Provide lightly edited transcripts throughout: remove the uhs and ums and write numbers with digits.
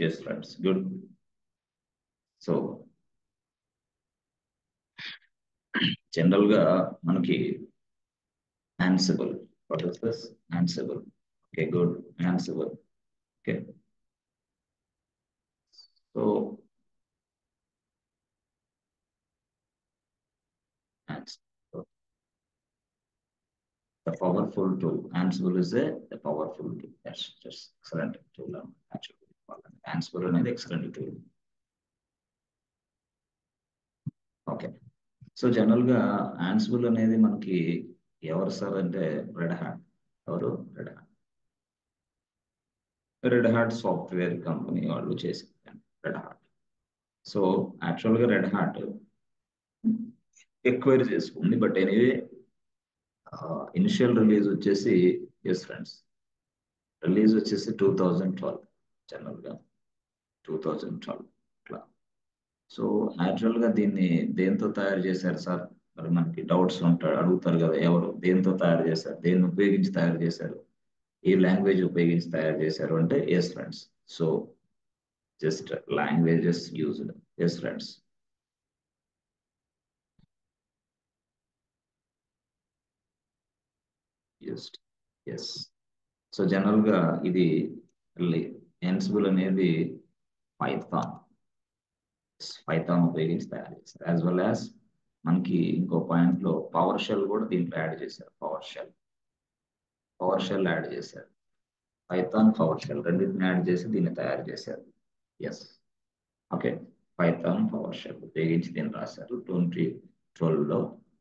Yes, friends. Good. So general గా మనకి Ansible. What is this? Ansible. Okay, good. Ansible. Okay. So Ansible, the powerful tool. Ansible is a powerful tool. That's just excellent tool. Actually, Ansible అనేది excellent tool. Okay. So general గా Ansible అనేది మనకి ఎవరు sir అంటే red hat. ఎవరు? Red hat software company వాళ్ళు చేసింది red hat. So యాక్చువల్గా రెడ్ హ్యాట్ ఎక్వైర్ చేసుకుంది. బట్ ఎనీవే ఇనిషియల్ రిలీజ్ వచ్చేసి ఎస్ ఫ్రెండ్స్, రిలీజ్ వచ్చేసి 2012 జనరల్గా 2012 అట్లా. సో యాక్చువల్గా దీన్ని దేంతో తయారు చేశారు సార్? మరి మనకి డౌట్స్ అడుగుతారు కదా, ఎవరు దేంతో తయారు చేశారు, దేన్ని ఉపయోగించి తయారు చేశారు, ఏ లాంగ్వేజ్ ఉపయోగించి తయారు చేశారు అంటే yes friends. So just languages used. Yes friends. Used. Yes. So general గా ఇది Ansible అనేది పైథాన్ ఉపయోగించి తయారు చేశారు. యాజ్ వెల్ యాజ్ మనకి ఇంకో పాయింట్ లో పవర్ షెల్ కూడా దీంట్లో యాడ్ చేశారు. పవర్ షెల్ యాడ్ చేశారు. పైథాన్ పవర్ షెల్ రెండింటిని యాడ్ చేసి దీన్ని తయారు చేశారు. Yes. Okay. Python PowerShell ఉపయోగించి దీన్ని రాశారు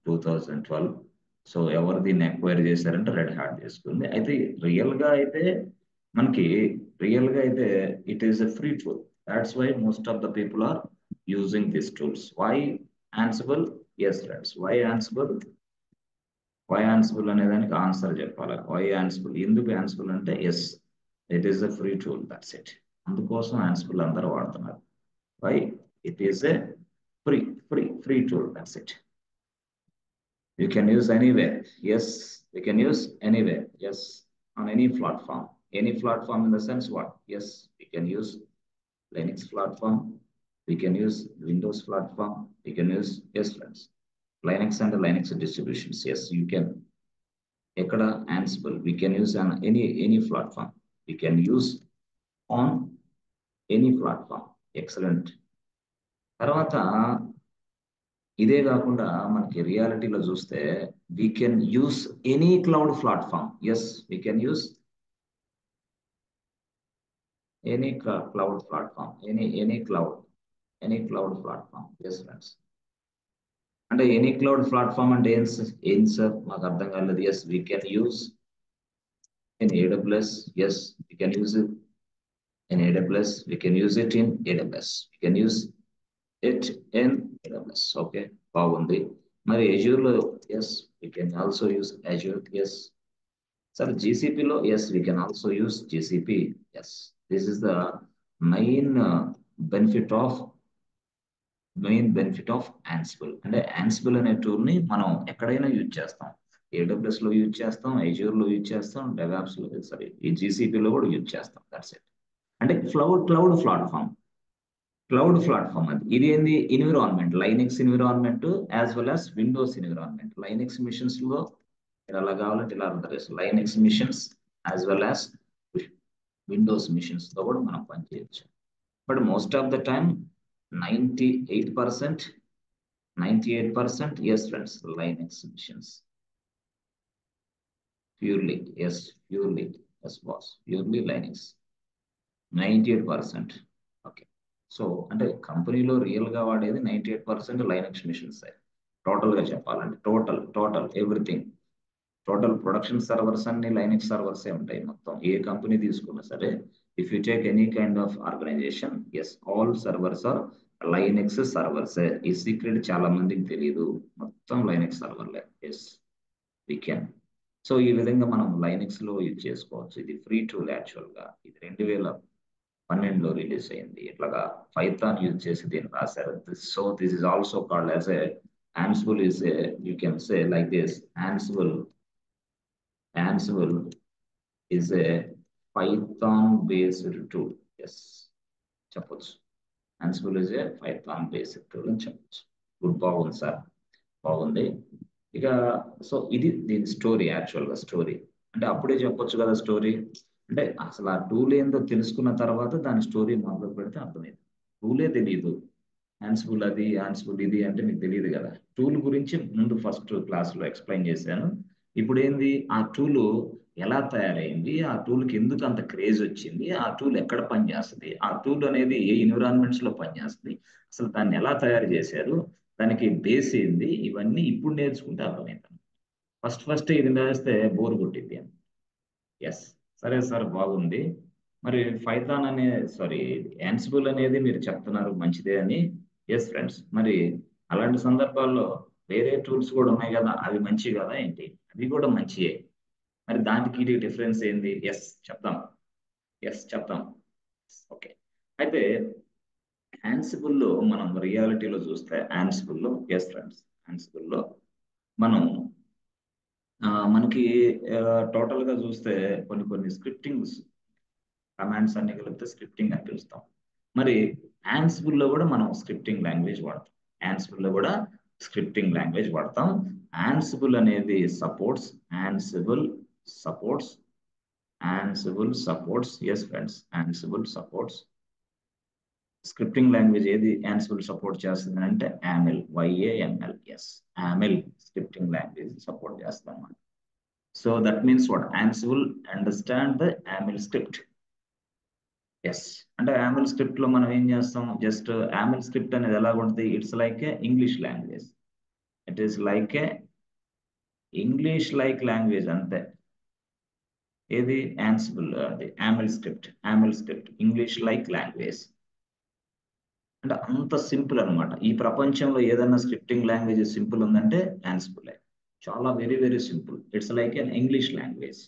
2012. సో ఎవరు దీన్ని ఎక్వైర్ చేశారంటే రెడ్ హ్యాట్ చేసుకుంది. అయితే రియల్ గా అయితే it is a free tool. That's why most of the people are using this tools. Why Ansible? Yes friends. Why Ansible అనే దానికి ఆన్సర్ చెప్పాలి. Why Ansible? ఎందుకు Ansible అంటే yes, it is a free tool. That's it. అందుకోసం Ansible అందరూ వాడుతున్నారు. Why? It is a free tool. That's it. You can use anywhere. Yes, we can use anywhere. Yes, on any platform. Any platform in the sense what? Yes, we can use Linux platform. We can use Windows platform. We can use, yes friends, Linux and Linux distributions. Yes, you can. Ekkada Ansible. We can use on any platform. We can use on any platform. Excellent. తర్వాత ఇదే కాకుండా మనకి రియాలిటీలో చూస్తే we can use any cloud platform. Yes, we can use any cloud platform. Any cloud platform. Yes friends. అంటే any cloud platform అంటే ఏం sir? మాకు అర్థం కాలేదు. Yes, we can use in AWS. Yes, we can use it in AWS. We can use it in AWS. We can use it in AWS. Okay, బాగుంది. మరి Azure లో yes, we can also use Azure. Yes sir. GCP లో yes, we can also use GCP. Yes, this is the main benefit of Ansible. అంటే Ansible అనే tool ని మనం ఎక్కడైనా use చేస్తాం. AWS లో యూజ్ చేస్తాం, Azure లో యూజ్ చేస్తాం, DevOps లో, సారీ, ఈ GCP లో కూడా యూజ్ చేస్తాం. That's it. అంటే క్లౌడ్ ప్లాట్ఫామ్ అది. ఇది ఏంది? Environment, Linux environment as well as Windows environment. Linux machines లో మీరు అలా కావాలంటే ఇలా Linux machines as well as Windows machines తో కూడా మనం పనిచేయచ్చు. But most of the time 98% yes friends, Linux missions. Purely yes boss, purely Linux 98%. Okay. So అంటే కంపెనీలో రియల్ గా వాడేది 98% లైనక్స్ మిషన్స్. టోటల్ గా చెప్పాలంటే total everything, total production servers అన్ని లైనక్స్ సర్వర్స్ ఉంటాయి. మొత్తం ఏ కంపెనీ తీసుకున్నా సరే, if you take any kind of organization, yes, all servers are Linux servers. ఈ సీక్రెట్ చాలా మందికి తెలియదు. మొత్తం లైనక్స్ సర్వర్లే. Yes, we can. సో ఈ విధంగా మనం లైనక్స్ లో యూజ్ చేసుకోవచ్చు. ఇది ఫ్రీ టూల్. యాక్చువల్ గా ఇది 2012లో రిలీజ్ అయింది. ఇట్లాగా పైథాన్ యూజ్ చేసి దీన్ని రాశారు. So this is also called as a Ansible is a, you can say like this, Ansible is a Python based tool. Yes, చెప్పొచ్చు. Ansible is a Python basic tool అని చెప్పొచ్చు. Good, బాగుంది sir, బాగుంది. ఇక so ఇది దీని story, యాక్చువల్గా story అంటే అప్పుడే చెప్పొచ్చు కదా స్టోరీ. అంటే అసలు ఆ టూల్ ఏందో తెలుసుకున్న తర్వాత దాని స్టోరీ మొదలు పెడితే అర్థమైంది. టూలే తెలియదు, యాన్సిబుల్ అది యాన్సిబుల్ ఇది అంటే మీకు తెలియదు కదా. టూల్ గురించి ముందు ఫస్ట్ క్లాస్లో ఎక్స్ప్లెయిన్ చేశాను. ఇప్పుడు ఏంది, ఆ టూల్ ఎలా తయారైంది, ఆ టూల్కి ఎందుకు అంత క్రేజ్ వచ్చింది, ఆ టూల్ ఎక్కడ పనిచేస్తుంది, ఆ టూల్ అనేది ఏ ఎన్విరాన్మెంట్స్ లో పనిచేస్తుంది, అసలు దాన్ని ఎలా తయారు చేశారు, దానికి బేస్ ఏంది, ఇవన్నీ ఇప్పుడు నేర్చుకుంటే అర్థమైంది. ఫస్ట్ ఇది నేర్స్తే బోర్ కొట్టింది అని. ఎస్, సరే సార్, బాగుంది. మరి పైథాన్ అనే సారీ యాన్సిబుల్ అనేది మీరు చెప్తున్నారు మంచిదే అని. ఎస్ ఫ్రెండ్స్, మరి అలాంటి సందర్భాల్లో వేరే టూల్స్ కూడా ఉన్నాయి కదా, అవి మంచివి కదా ఏంటి? అవి కూడా మంచియే. మరి దానికి ఇది డిఫరెన్స్ ఏంది? ఎస్ చెప్తాం, ఎస్ చెప్తాం. ఓకే, అయితే యాన్సిబుల్లో మనం రియాలిటీలో చూస్తే యాన్సిబుల్లో ఎస్ ఫ్రెండ్స్, యాన్సిబుల్లో మనం మనకి టోటల్ గా చూస్తే కొన్ని కొన్ని స్క్రిప్టింగ్స్ కమాండ్స్ అన్ని కలిపితే స్క్రిప్టింగ్ అని పిలుస్తాం. మరి యాన్సిబుల్ లో కూడా మనం స్క్రిప్టింగ్ లాంగ్వేజ్ వాడతాం. యాన్సిబుల్ లో కూడా స్క్రిప్టింగ్ లాంగ్వేజ్ వాడతాం. యాన్సిబుల్ అనేది supports, Ansible supports, Ansible supports. Yes friends, Ansible supports. Scripting language ఏది యాన్సిబుల్ సపోర్ట్ చేస్తుంది అంటే YAML, YAML. Yes, YAML scripting language support చేస్తాం అన్నమాట. So that means what, Ansible understand the YAML script. Yes, అంటే YAML script లో మనం ఏం చేస్తాం, జస్ట్ యామెల్ స్క్రిప్ట్ అనేది ఎలా ఉంటుంది, it's like A English language. It is like A English like language అంతే. ఏది యాన్సిబుల్, అది YAML script. YAML script English like language అంటే అంత సింపుల్ అనమాట. ఈ ప్రపంచంలో ఏదైనా స్క్రిప్టింగ్ లాంగ్వేజ్ సింపుల్ ఉందంటే యాన్సిబుల్. చాలా very very simple. It's like an English language.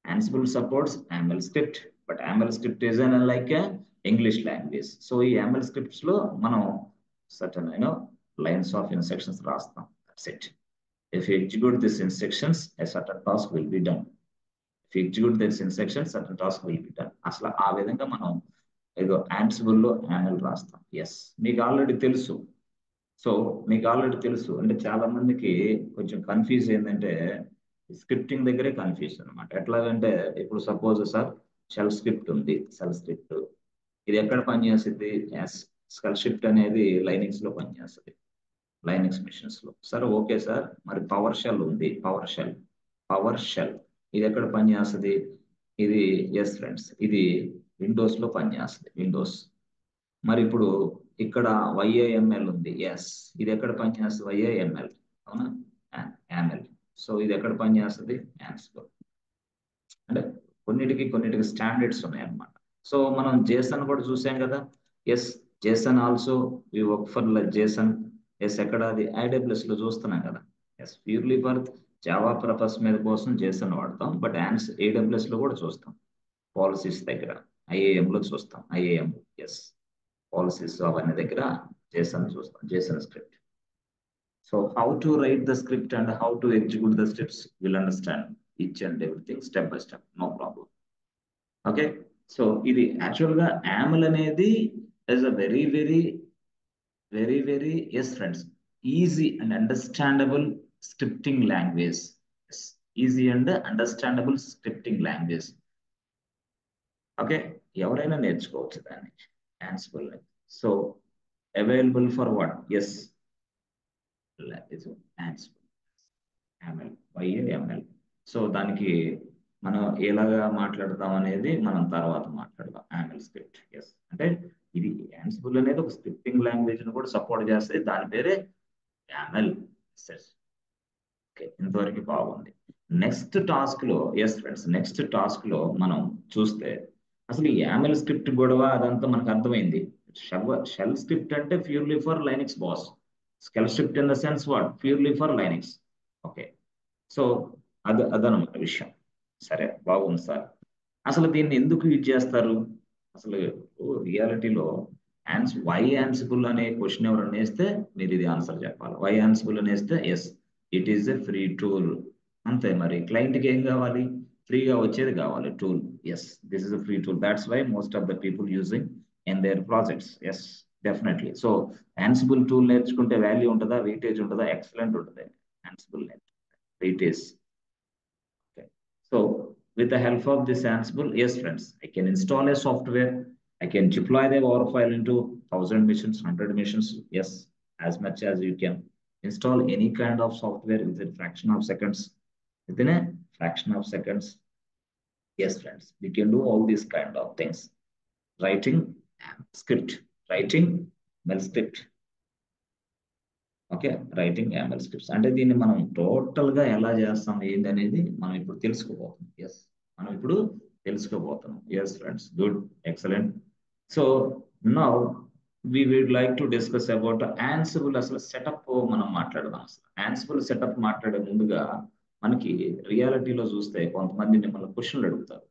Ansible supports AML script, but AML script is an like a English language. So ఈ AML scripts లో మనం certain lines of instructions రాస్తాం. That's it. If you execute these instructions, a certain task will be done. If you execute these instructions, certain task will be done. అసలు ఆ విధంగా మనం ఏదో Ansible లో AML రాస్తాం. ఎస్, మీకు ఆల్రెడీ తెలుసు. సో మీకు ఆల్రెడీ తెలుసు అంటే చాలా మందికి కొంచెం కన్ఫ్యూజ్ ఏంటంటే స్క్రిప్టింగ్ దగ్గరే కన్ఫ్యూజన్ అనమాట. ఎట్లాగంటే ఇప్పుడు సపోజ్ సార్ షెల్ స్క్రిప్ట్ ఉంది, షెల్ స్క్రిప్ట్ ఇది ఎక్కడ పనిచేస్తుంది? షెల్ స్క్రిప్ట్ అనేది లైనిక్స్ లో పనిచేస్తుంది, లైనిక్స్ మిషన్స్ లో. సరే ఓకే సార్, మరి పవర్ షెల్ ఉంది, పవర్ షెల్, పవర్ షెల్ ఇది ఎక్కడ పనిచేస్తుంది? ఇది ఎస్ ఫ్రెండ్స్, ఇది విండోస్ లో పనిచేస్తుంది, విండోస్. మరి ఇప్పుడు ఇక్కడ YAML ఉంది, ఎస్ ఇది ఎక్కడ పనిచేస్తుంది? YAML, అవునా? యామెల్. సో ఇది ఎక్కడ పనిచేస్తుంది? యాన్సిబుల్. అంటే కొన్నిటికి స్టాండర్డ్స్ ఉన్నాయి అన్నమాట. సో మనం జేసన్ కూడా చూసాం కదా. Yes, JSON also we work for JSON. Yes, ఎక్కడ అది AWS లో చూస్తున్నాం కదా. Yes, purely for Java purpose మీద కోసం జేసన్ వాడతాం, బట్ AWS లో కూడా చూస్తాం. పాలసీస్ దగ్గర IAM లో చూస్తాం, IAM. ఎస్, పాలసీస్ అవన్నీ దగ్గర జేసన్ చూస్తాం, Jason script. So how to write the script and how to execute the scripts, we'll understand each and everything step by step, no problem. Okay, so ఇది యాక్చువల్గా YAML అనేది is a very yes friends, easy and understandable scripting language. Yes, easy and understandable scripting language. Okay, ఎవరైనా నేర్చుకోవచ్చు దాన్ని, Ansible. So available for what? Yes, Ansible, YAML, YAML. సో దానికి మనం ఎలాగా మాట్లాడతాం అనేది మనం తర్వాత మాట్లాడదాం. యామెల్ స్క్రిప్ట్, ఎస్, అంటే ఇది యాన్సిబుల్ అనేది ఒక స్క్రిప్టింగ్ లాంగ్వేజ్ ను కూడా సపోర్ట్ చేస్తే దాని పేరే యామెల్. ఓకే, ఇంతవరకు బాగుంది. నెక్స్ట్ టాస్క్ లో ఎస్ ఫ్రెండ్స్, నెక్స్ట్ టాస్క్ లో మనం చూస్తే అసలు ఈ యామెల్ స్క్రిప్ట్ గొడవ అదంతా మనకు అర్థమైంది. షెల్ స్క్రిప్ట్ అంటే purely for Linux boss. Shell script in the sense what, purely for Linux. Okay, so అదనమాట విషయం. సరే, బాగుంది సార్. అసలు దీన్ని ఎందుకు యూజ్ చేస్తారు? అసలు రియాలిటీలో వై యాన్సిబుల్ అనే క్వశ్చన్ ఎవరైనా వేస్తే మీరు ఇది ఆన్సర్ చెప్పాలి. వై యాన్సిబుల్ అని వేస్తే yes, it is a free tool. అంతే, మరి క్లయింట్కి ఏం కావాలి? ఫ్రీగా వచ్చేది కావాలి, tool. Yes, this is a free tool. That's why most of the people using in their projects. Yes, definitely. So Ansible tool నేర్చుకుంటే value ఉంటుందా, weightage ఉంటుందా? Excellent ఉంటుంది. Ansible weightage. Okay. So with the help of this Ansible, yes, friends, I can install a software. I can deploy the WAR file into 1,000 missions, 100 missions. Yes, as much as you can install any kind of software within a fraction of seconds. Within a fraction of seconds. Yes, friends, we can do all these kind of things. Writing script, writing ML script. Okay, writing ML scripts అంటే దీన్ని మనం total గా ఎలా చేస్తాం ఏంది అనేది మనం ఇప్పుడు తెలుసుకోబోతున్నాం. ఎస్, మనం ఇప్పుడు తెలుసుకోబోతున్నాం. Yes friends, good, excellent. So now we would like to discuss about Ansible అసలు సెటప్ మనం మాట్లాడదాం. అసలు Ansible సెటప్ మాట్లాడే ముందుగా మనకి రియాలిటీలో చూస్తే కొంతమంది మిమ్మల్ని క్వశ్చన్లు అడుగుతారు.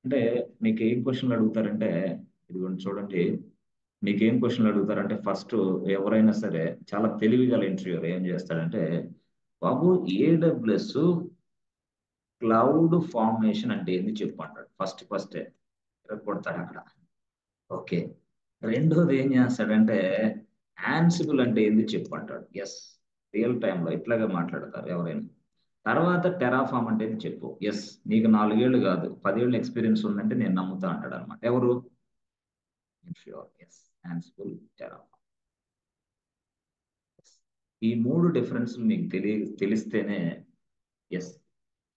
అంటే మీకు ఏం క్వశ్చన్లు అడుగుతారంటే, ఇదిగోండి చూడండి, మీకు ఏం క్వశ్చన్లు అడుగుతారంటే ఫస్ట్ ఎవరైనా సరే చాలా తెలివిగల ఇంటర్వ్యూర్ ఏం చేస్తాడంటే, బాబు AWS క్లౌడ్ ఫార్మేషన్ అంటే ఏంది చెప్పు అంటాడు. ఫస్ట్ కొడతాడు అక్కడ. ఓకే, రెండోది ఏం చేస్తాడంటే Ansible అంటే ఏంది చెప్పు అంటాడు. ఎస్, రియల్ టైంలో ఇట్లాగే మాట్లాడతారు ఎవరైనా. తర్వాత టెరాఫామ్ అంటే ఏంది చెప్పు. ఎస్, నీకు 4 ఏళ్ళు కాదు 10 ఏళ్ళు ఎక్స్పీరియన్స్ ఉందంటే నేను నమ్ముతా అంటాడు అనమాట. ఎవరు? Yes, Ansible, Terraform. ఈ 3 డిఫరెన్స్ మీకు తెలిస్తేనే yes,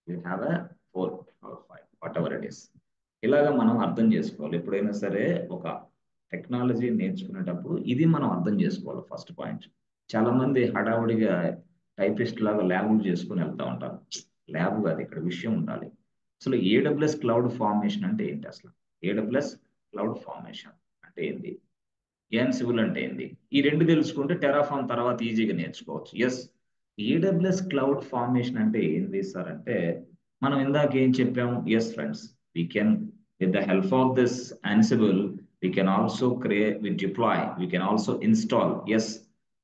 you have a 4 or 5 whatever it is. ఇలాగా మనం అర్థం చేసుకోవాలి. ఎప్పుడైనా సరే ఒక టెక్నాలజీ నేర్చుకునేటప్పుడు ఇది మనం అర్థం చేసుకోవాలి. First point. చాలా మంది హడావుడిగా టైపిస్ట్ లాగా ల్యాబ్ చేసుకుని వెళ్తా ఉంటారు. ల్యాబ్ కాదు, ఇక్కడ విషయం ఉండాలి. అసలు AWS క్లౌడ్ ఫార్మేషన్ అంటే ఏంటి? అసలు AWS క్లౌడ్ ఫార్మేషన్ అంటే ఏంటి? Ansible అంటే ఏంది? ఈ రెండు తెలుసుకుంటే టెరాఫామ్ తర్వాత ఈజీగా నేర్చుకోవచ్చు. ఎస్, AWS క్లౌడ్ ఫార్మేషన్ అంటే ఏంది సార్ అంటే, మనం ఇందాక ఏం చెప్పాము? Yes friends, we can with the help of this Ansible we can also create, we deploy, we can also install. Yes,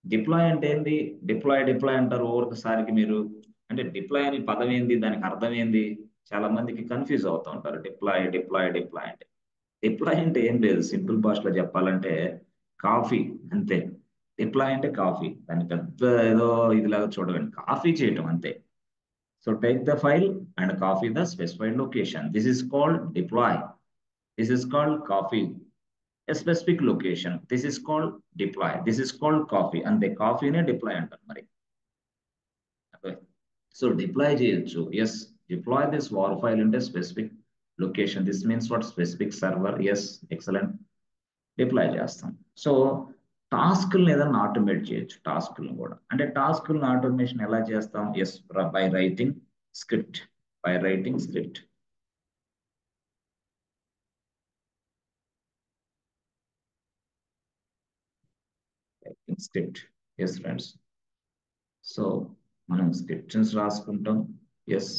deploy అంటే ఏంది? డిప్లాయ్ అంటారు ఒకసారికి. మీరు అంటే డిప్లాయ్ అని పదం ఏంది, దానికి అర్థం ఏంది? చాలా మందికి కన్ఫ్యూజ్ అవుతూ ఉంటారు. డిప్లాయ్ అంటే డిప్లాయ్ అంటే ఏం లేదు, సింపుల్ భాషలో చెప్పాలంటే కాఫీ అంతే. డిప్లాయ్ అంటే కాఫీ, దాన్ని పెద్ద ఏదో ఇదిలాగా చూడకండి, కాఫీ చేయటం అంతే. So take the file and copy the specified location. This is called deploy. This is called coffee a specific location. This is called deploy. This is called coffee. And the coffee ne deploy antaru mari. Okay. So deploy cheyochu. Yes, deploy this WAR file into a specific location. This means what? Specific server. Yes, excellent. Deploy chestam. So టాస్క్లను ఏదైనా automate చేయొచ్చు. టాస్క్లను కూడా అంటే టాస్క్లను automation ఎలా చేస్తాం? Yes, by writing script. By writing script. Script. Yes friends, so మనం scripts రాసుకుంటాం. Yes,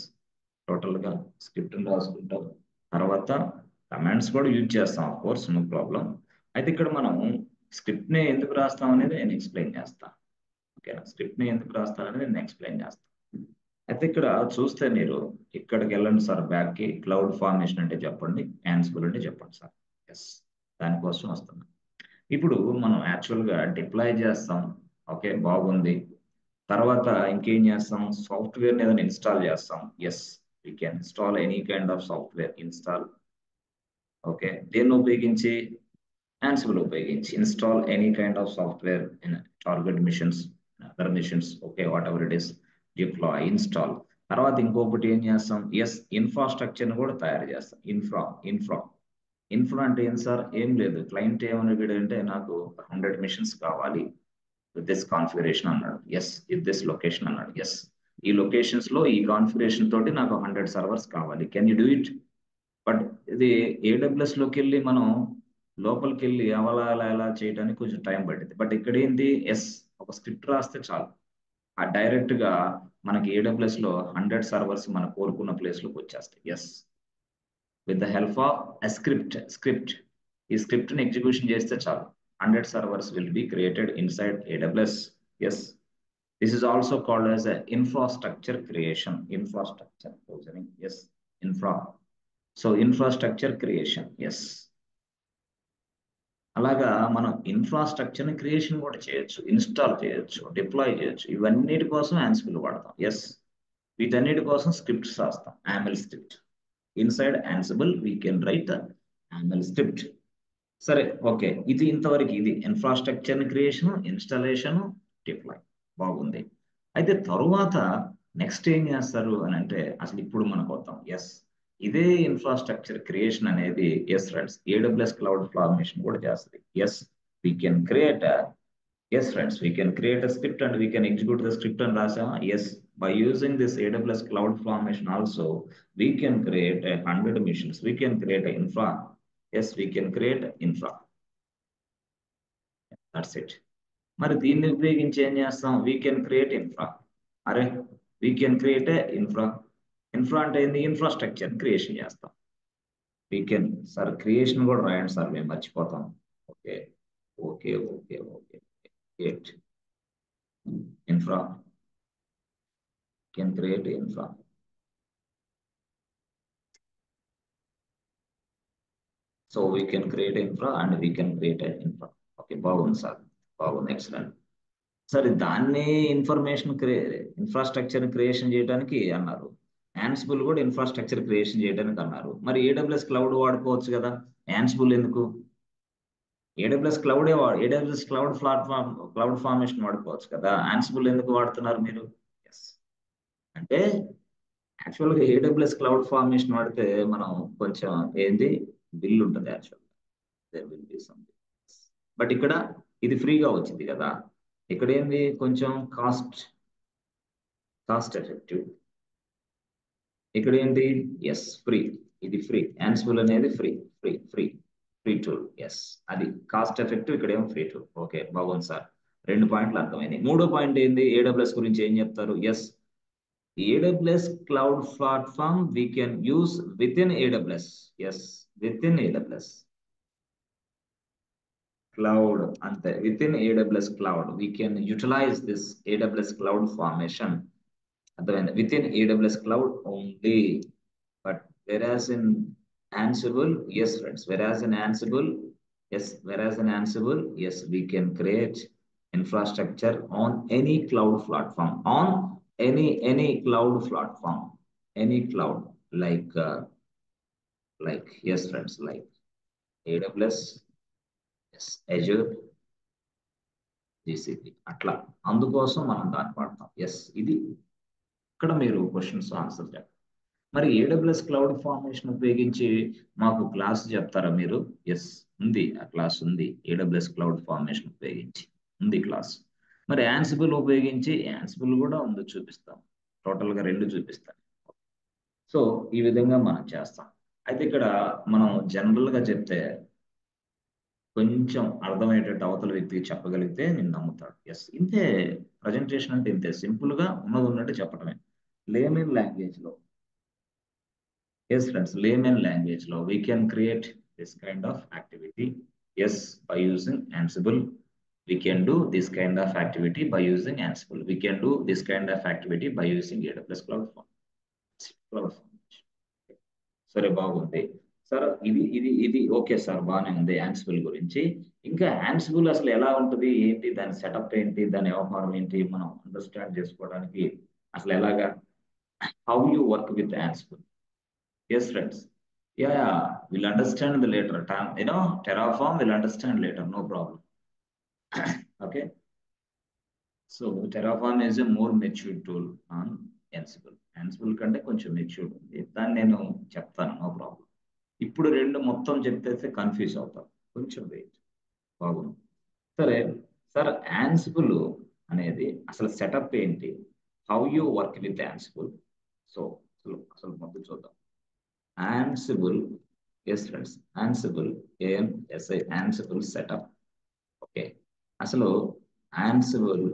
టోటల్గా script రాసుకుంటాం. తర్వాత కమాండ్స్ కూడా యూజ్ చేస్తాం, ఆఫ్ కోర్స్, నో ప్రాబ్లం. అయితే ఇక్కడ మనం స్క్రిప్ట్ని ఎందుకు రాస్తాం అనేది నేను ఎక్స్ప్లెయిన్ చేస్తాను. ఓకేనా? స్క్రిప్ట్ని ఎందుకు రాస్తాను అనేది నేను ఎక్స్ప్లెయిన్ చేస్తాను. అయితే ఇక్కడ చూస్తే మీరు ఇక్కడికి వెళ్ళండి సార్, బ్యాక్కి. క్లౌడ్ ఫార్మేషన్ అంటే చెప్పండి, Ansible అంటే చెప్పండి సార్. ఎస్, దానికోసం వస్తున్నాం. ఇప్పుడు మనం యాక్చువల్గా డిప్లాయ్ చేస్తాం. ఓకే, బాగుంది. తర్వాత ఇంకేం చేస్తాం? సాఫ్ట్వేర్ ఏదైనా ఇన్స్టాల్ చేస్తాం. Yes, we can install any kind of software. Install. Okay, దేన్ని ఉపయోగించి? Ansible ఉపయోగించి install any kind of software in target machines, other machines. Okay, whatever it is, deploy, install. తర్వాత ఇంకొకటి ఏం చేస్తాం? ఎస్, ఇన్ఫ్రాస్ట్రక్చర్ని కూడా తయారు చేస్తాం. ఇన్ఫ్రా అంటే ఏం సార్? ఏం లేదు, క్లయింట్ ఏమని అంటే నాకు 100 మిషన్స్ కావాలి with this configuration అన్నాడు. ఎస్, విత్ దిస్ లొకేషన్ అన్నాడు. ఎస్, ఈ లొకేషన్స్ లో ఈ కాన్ఫిగరేషన్ తోటి నాకు 100 సర్వర్స్ కావాలి. Can you do it? But ఇది AWS లోకి వెళ్ళి మనం లోపలికి వెళ్ళి ఎలా చేయడానికి కొంచెం టైం పట్టింది. బట్ ఇక్కడ ఏంటి? ఎస్, ఒక స్క్రిప్ట్ రాస్తే చాలు, ఆ డైరెక్ట్ గా మనకి AWS లో 100 సర్వర్స్ మన కోరుకున్న ప్లేస్ లోకి వచ్చేస్తాయి. Yes, with the help of a script. ఈ స్క్రిప్ట్ ని ఎగ్జిక్యూషన్ చేస్తే చాలు, 100 servers will be created inside AWS. Yes, this is also called as a infrastructure creation. Infrastructure. Yes, infra. So infrastructure creation. Yes. అలాగా మనం ఇన్ఫ్రాస్ట్రక్చర్ని creation కూడా చేయొచ్చు, install చేయొచ్చు, deploy చేయొచ్చు. ఇవన్నిటి కోసం యాన్సిబుల్ వాడతాం. ఎస్, వీటన్నిటి కోసం స్క్రిప్ట్స్ రాస్తాం. YAML script inside Ansible we can write YAML script. సరే, ఓకే, ఇది ఇంతవరకు ఇది ఇన్ఫ్రాస్ట్రక్చర్ క్రియేషన్, ఇన్స్టాలేషన్, డిప్లాయ్. బాగుంది. అయితే తరువాత నెక్స్ట్ ఏం చేస్తారు అని అంటే అసలు ఇప్పుడు మనకు వద్దాం. ఎస్, ఇదే ఇన్ఫ్రాస్ట్రక్చర్ క్రియేషన్ అనేది yes friends AWS cloud formation కూడా చేస్తుంది. Yes, we can create yes friends we can create a script and we can execute the script అని రాసామా? Yes, by using this AWS cloud formation also, we can create 100 missions. We can create an infra. Yes, we can create infra. That's it. మరి దీన్ని ఉపయోగించి ఏం చేస్తాం? We can create infra. అరే, we can create infra. Infra అంటే ఏంది? Infrastructure creation చేస్తాం. We can sir creation కూడా రాయండి సార్, మేము మర్చిపోతాం. Okay okay okay okay create infra, can create infra. So we can create infra and we can create infra. Okay, బాగుంది sir, బాగుంది, excellent. సరే, దాన్ని ఇన్ఫ్రాస్ట్రక్చర్ క్రియేషన్ చేయడానికి అన్నారు. యాన్సిబుల్ కూడా ఇన్ఫ్రాస్ట్రక్చర్ క్రియేషన్ చేయడానికి అన్నారు. మరి ఏడబ్ల్యూఎస్ క్లౌడ్ వాడుకోవచ్చు కదా, యాన్సిబుల్ ఎందుకు? AWS cloud platform, cloud formation వాడుకోవచ్చు కదా, యాన్సిబుల్ ఎందుకు వాడుతున్నారు మీరు? ఎస్, అంటే యాక్చువల్గా ఏడబ్ల్యూఎస్ క్లౌడ్ ఫార్మేషన్ వాడితే మనం కొంచెం ఏంటి బిల్ ఉంటుంది యాక్చువల్గా, బట్ ఇక్కడ ఇది ఫ్రీగా వచ్చింది కదా. ఇక్కడ ఏంది కొంచెం కాస్ట్ ఎఫెక్టివ్. ఇక్కడ ఏంటి? Yes, free. ఇది ఫ్రీ, యాన్సిబుల్ అనేది free free free free tool. Yes, అది కాస్ట్ ఎఫెక్టివ్, ఇక్కడ ఏమో ఫ్రీ టూల్. ఓకే, బాగుంది సార్, 2 పాయింట్లు అర్థమైంది. 3వ పాయింట్ ఏంది? ఏడబ్ల్యూఎస్ గురించి ఏం చెప్తారు? Yes, AWS cloud platform we can use within AWS. Yes, within AWS cloud and within AWS cloud we can utilize this AWS cloud formation within AWS cloud only. But whereas in Ansible, yes friends, whereas in Ansible, yes, we can create infrastructure on any cloud platform, on any cloud platform, any cloud, like yes friends, like AWS, yes, Azure, GCP, అట్లా. అందుకోసం మనం దాన్ని వాడతాం. Yes, ఇది ఇక్కడ మీరు questions answer చెప్పండి. మరి ఏడబ్ల్యూఎస్ క్లౌడ్ ఫార్మేషన్ ఉపయోగించి మాకు క్లాస్ చెప్తారా మీరు? ఎస్, ఉంది, ఆ క్లాస్ ఉంది. ఏడబ్ల్యూఎస్ క్లౌడ్ ఫార్మేషన్ ఉపయోగించి ఉంది క్లాస్. మరి యాన్సిబుల్ ఉపయోగించి, యాన్సిబుల్ కూడా ఉంది, చూపిస్తాం. టోటల్గా 2 చూపిస్తాం. సో ఈ విధంగా మనం చేస్తాం. అయితే ఇక్కడ మనం జనరల్గా చెప్తే కొంచెం అర్థమయ్యేటట్టు అవతల వ్యక్తికి చెప్పగలిగితే నేను నమ్ముతాడు. ఎస్, ఇంతే ప్రజెంటేషన్ అంటే ఇంతే, సింపుల్గా ఉన్నది ఉన్నట్టు చెప్పడమే. లేమన్ లాంగ్వేజ్లో, yes friends, layman language law, we can create this kind of activity. Yes, by using Ansible we can do this kind of activity. By using Ansible we can do this kind of activity by using AWS cloud formation. సరే, బాగుంది sir, ఇది okay sir, బాగానే ఉంది Ansible గురించి. ఇంకా Ansible అసలు ఎలా ఉంటుంది ఏంటి, దాని సెటప్ ఏంటి, దాని వ్యవహారం ఏంటి, మనం అండర్స్టాండ్ చేసుకోవడానికి అసలు ఎలాగా, how you work with Ansible. Yes, friends. Yeah, we'll understand the later time. Terraform we'll understand later, no problem. Okay. So Terraform is a more mature tool on Ansible. Ansible కంటే కొంచెం matured ఉంది, దాన్ని నేను చెప్తాను, no problem. ఇప్పుడు 2 మొత్తం చెప్తే confuse అవుతాం, కొంచెం వెయిట్. బాగుంది. సరే సార్, యాన్సిబుల్ అనేది అసలు సెటప్ ఏంటి, how you work with Ansible. So అసలు మొదలు చూద్దాం. Ansible, yes friends, Ansible, AMSI, Ansible setup. Okay, అసలు Ansible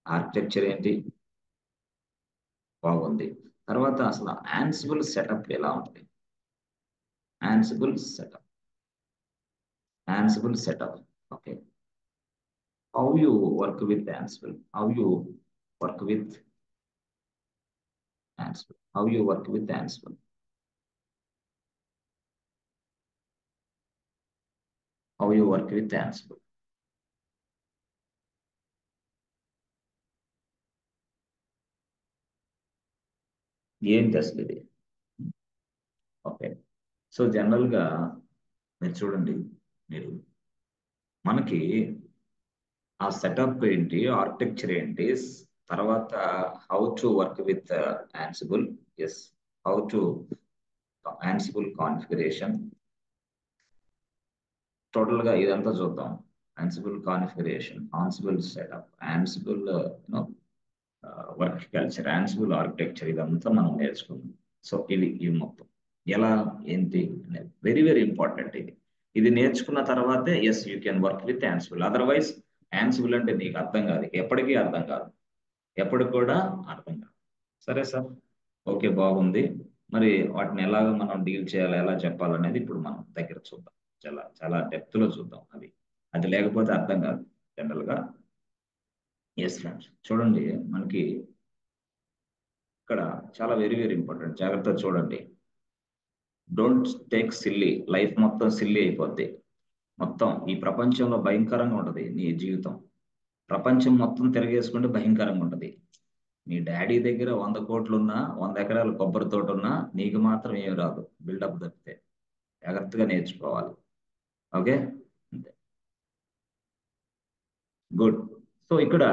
ఆర్కిటెక్చర్ ఏంటి, బాగుంది. తర్వాత అసలు Ansible సెటప్ ఎలా ఉంటుంది? Ansible setup. Okay, how you work with Ansible, how you work with Ansible. How you work with Ansible. ఏంటి అసలు ఇది? ఓకే, సో జనరల్గా మీరు చూడండి, మీరు మనకి ఆ సెటప్ ఏంటి, ఆర్కిటెక్చర్ ఏంటి, తర్వాత how to work with Ansible, yes, how to Ansible configuration, total గా ఇదంతా చూద్దాం. Ansible configuration, Ansible setup, Ansible work culture, Ansible architecture, ఇదంతా మనం నేర్చుకుందాం. సో ఇవి మొత్తం ఎలా ఏంటి అనేది వెరీ వెరీ ఇంపార్టెంట్. ఇది నేర్చుకున్న తర్వాతే yes you can work with Ansible. Otherwise Ansible అంటే నీకు అర్థం కాదు, ఎప్పటికీ అర్థం కాదు, ఎప్పటికి కూడా అర్థం కాదు. సరే సార్, ఓకే, బాగుంది. మరి వాటిని ఎలాగ మనం డీల్ చేయాలి, ఎలా చెప్పాలనేది ఇప్పుడు మనం దగ్గర చూద్దాం. చాలా చాలా డెప్త్ లో చూద్దాం. అది లేకపోతే అర్థం కాదు జనరల్ గా. ఎస్ ఫ్రెండ్స్, చూడండి, మనకి ఇక్కడ చాలా వెరీ వెరీ ఇంపార్టెంట్, జాగ్రత్తగా చూడండి. డోంట్ టేక్ సిల్లీ, లైఫ్ మొత్తం సిల్లీ అయిపోద్ది. మొత్తం ఈ ప్రపంచంలో భయంకరంగా ఉంటది నీ జీవితం. ప్రపంచం మొత్తం తిరగేసుకుంటే భయంకరంగా ఉంటది. మీ డాడీ దగ్గర 100 కోట్లున్నా, 100 ఎకరాల కొబ్బరి తోట ఉన్నా, నీకు మాత్రం ఏం రాదు, బిల్డప్ తప్పితే. జాగ్రత్తగా నేర్చుకోవాలి. Okay, good. సో ఇక్కడ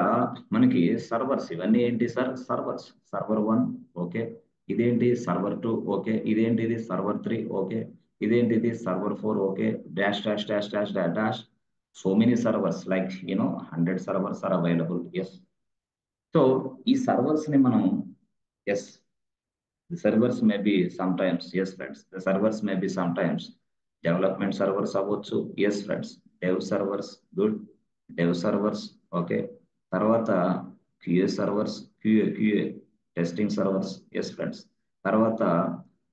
మనకి సర్వర్స్, ఇవన్నీ ఏంటి సార్? సర్వర్స్. Server 1, okay. ఇదేంటి? Server 2, okay. ఇదేంటిది? Server 3, okay. ఇదేంటిది? Server 4, okay. Dash dash dash dash dash dash. So many servers, like 100 servers are available. Yes. So ఈ సర్వర్స్ ని మనం, yes, the servers may be sometimes, yes friends, the servers may be sometimes development servers అవ్వచ్చు. yes friends, dev servers, good, dev servers, okay. తర్వాత QA servers, QA testing servers, yes friends. తర్వాత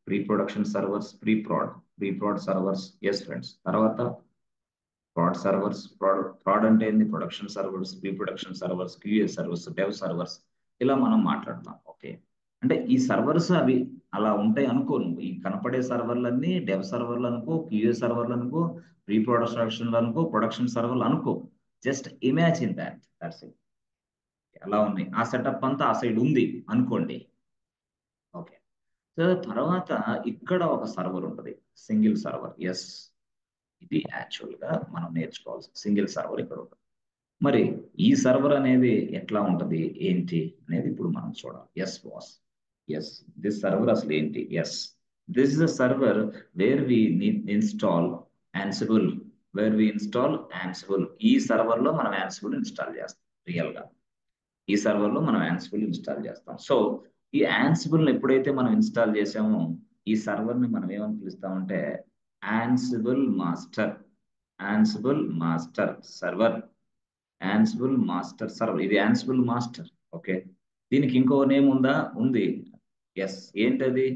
pre-production servers, pre-prod servers, yes friends. తర్వాత prod servers, prod అంటే ఏంది? Production servers, pre production servers, QA servers, dev servers, ఇలా మనం మాట్లాడతాం. Okay, అంటే ఈ సర్వర్స్ అవి అలా ఉంటాయి అనుకో. నువ్వు ఈ కనపడే సర్వర్లన్నీ డెవ్ సర్వర్లు అనుకో, QA సర్వర్లు అనుకో, ప్రీ ప్రొడక్షన్ అనుకో, ప్రొడక్షన్ సర్వర్లు అనుకో. Just imagine that, that's it. అలా ఉన్నాయి, ఆ సెటప్ అంతా ఆ సైడ్ ఉంది అనుకోండి. ఓకే, సో తర్వాత ఇక్కడ ఒక సర్వర్ ఉంటుంది, సింగిల్ సర్వర్. ఎస్, ఇది యాక్చువల్ గా మనం నేర్చుకోవాల్సి సింగిల్ సర్వర్ ఇక్కడ ఉంటుంది. మరి ఈ సర్వర్ అనేది ఎట్లా ఉంటది, ఏంటి అనేది ఇప్పుడు మనం చూడాలి. Yes boss, yes, this server అసలు ఏంటి? Yes, this is a server where we install Ansible, ఈ సర్వర్ లో మనం యాన్సిబుల్ ఇన్స్టాల్ చేస్తాం. రియల్ గా ఈ సర్వర్ లో మనం యాన్సిబుల్ ఇన్స్టాల్ చేస్తాం. సో ఈ యాన్సిబుల్ ఎప్పుడైతే మనం ఇన్స్టాల్ చేసామో, ఈ సర్వర్ ని మనం ఏమని పిలుస్తామంటే Ansible master, Ansible master server, Ansible master server. ఇది యాన్సిబుల్ మాస్టర్. ఓకే, దీనికి ఇంకో నేమ్ ఉందా? ఉంది. ఎస్, ఏంటది?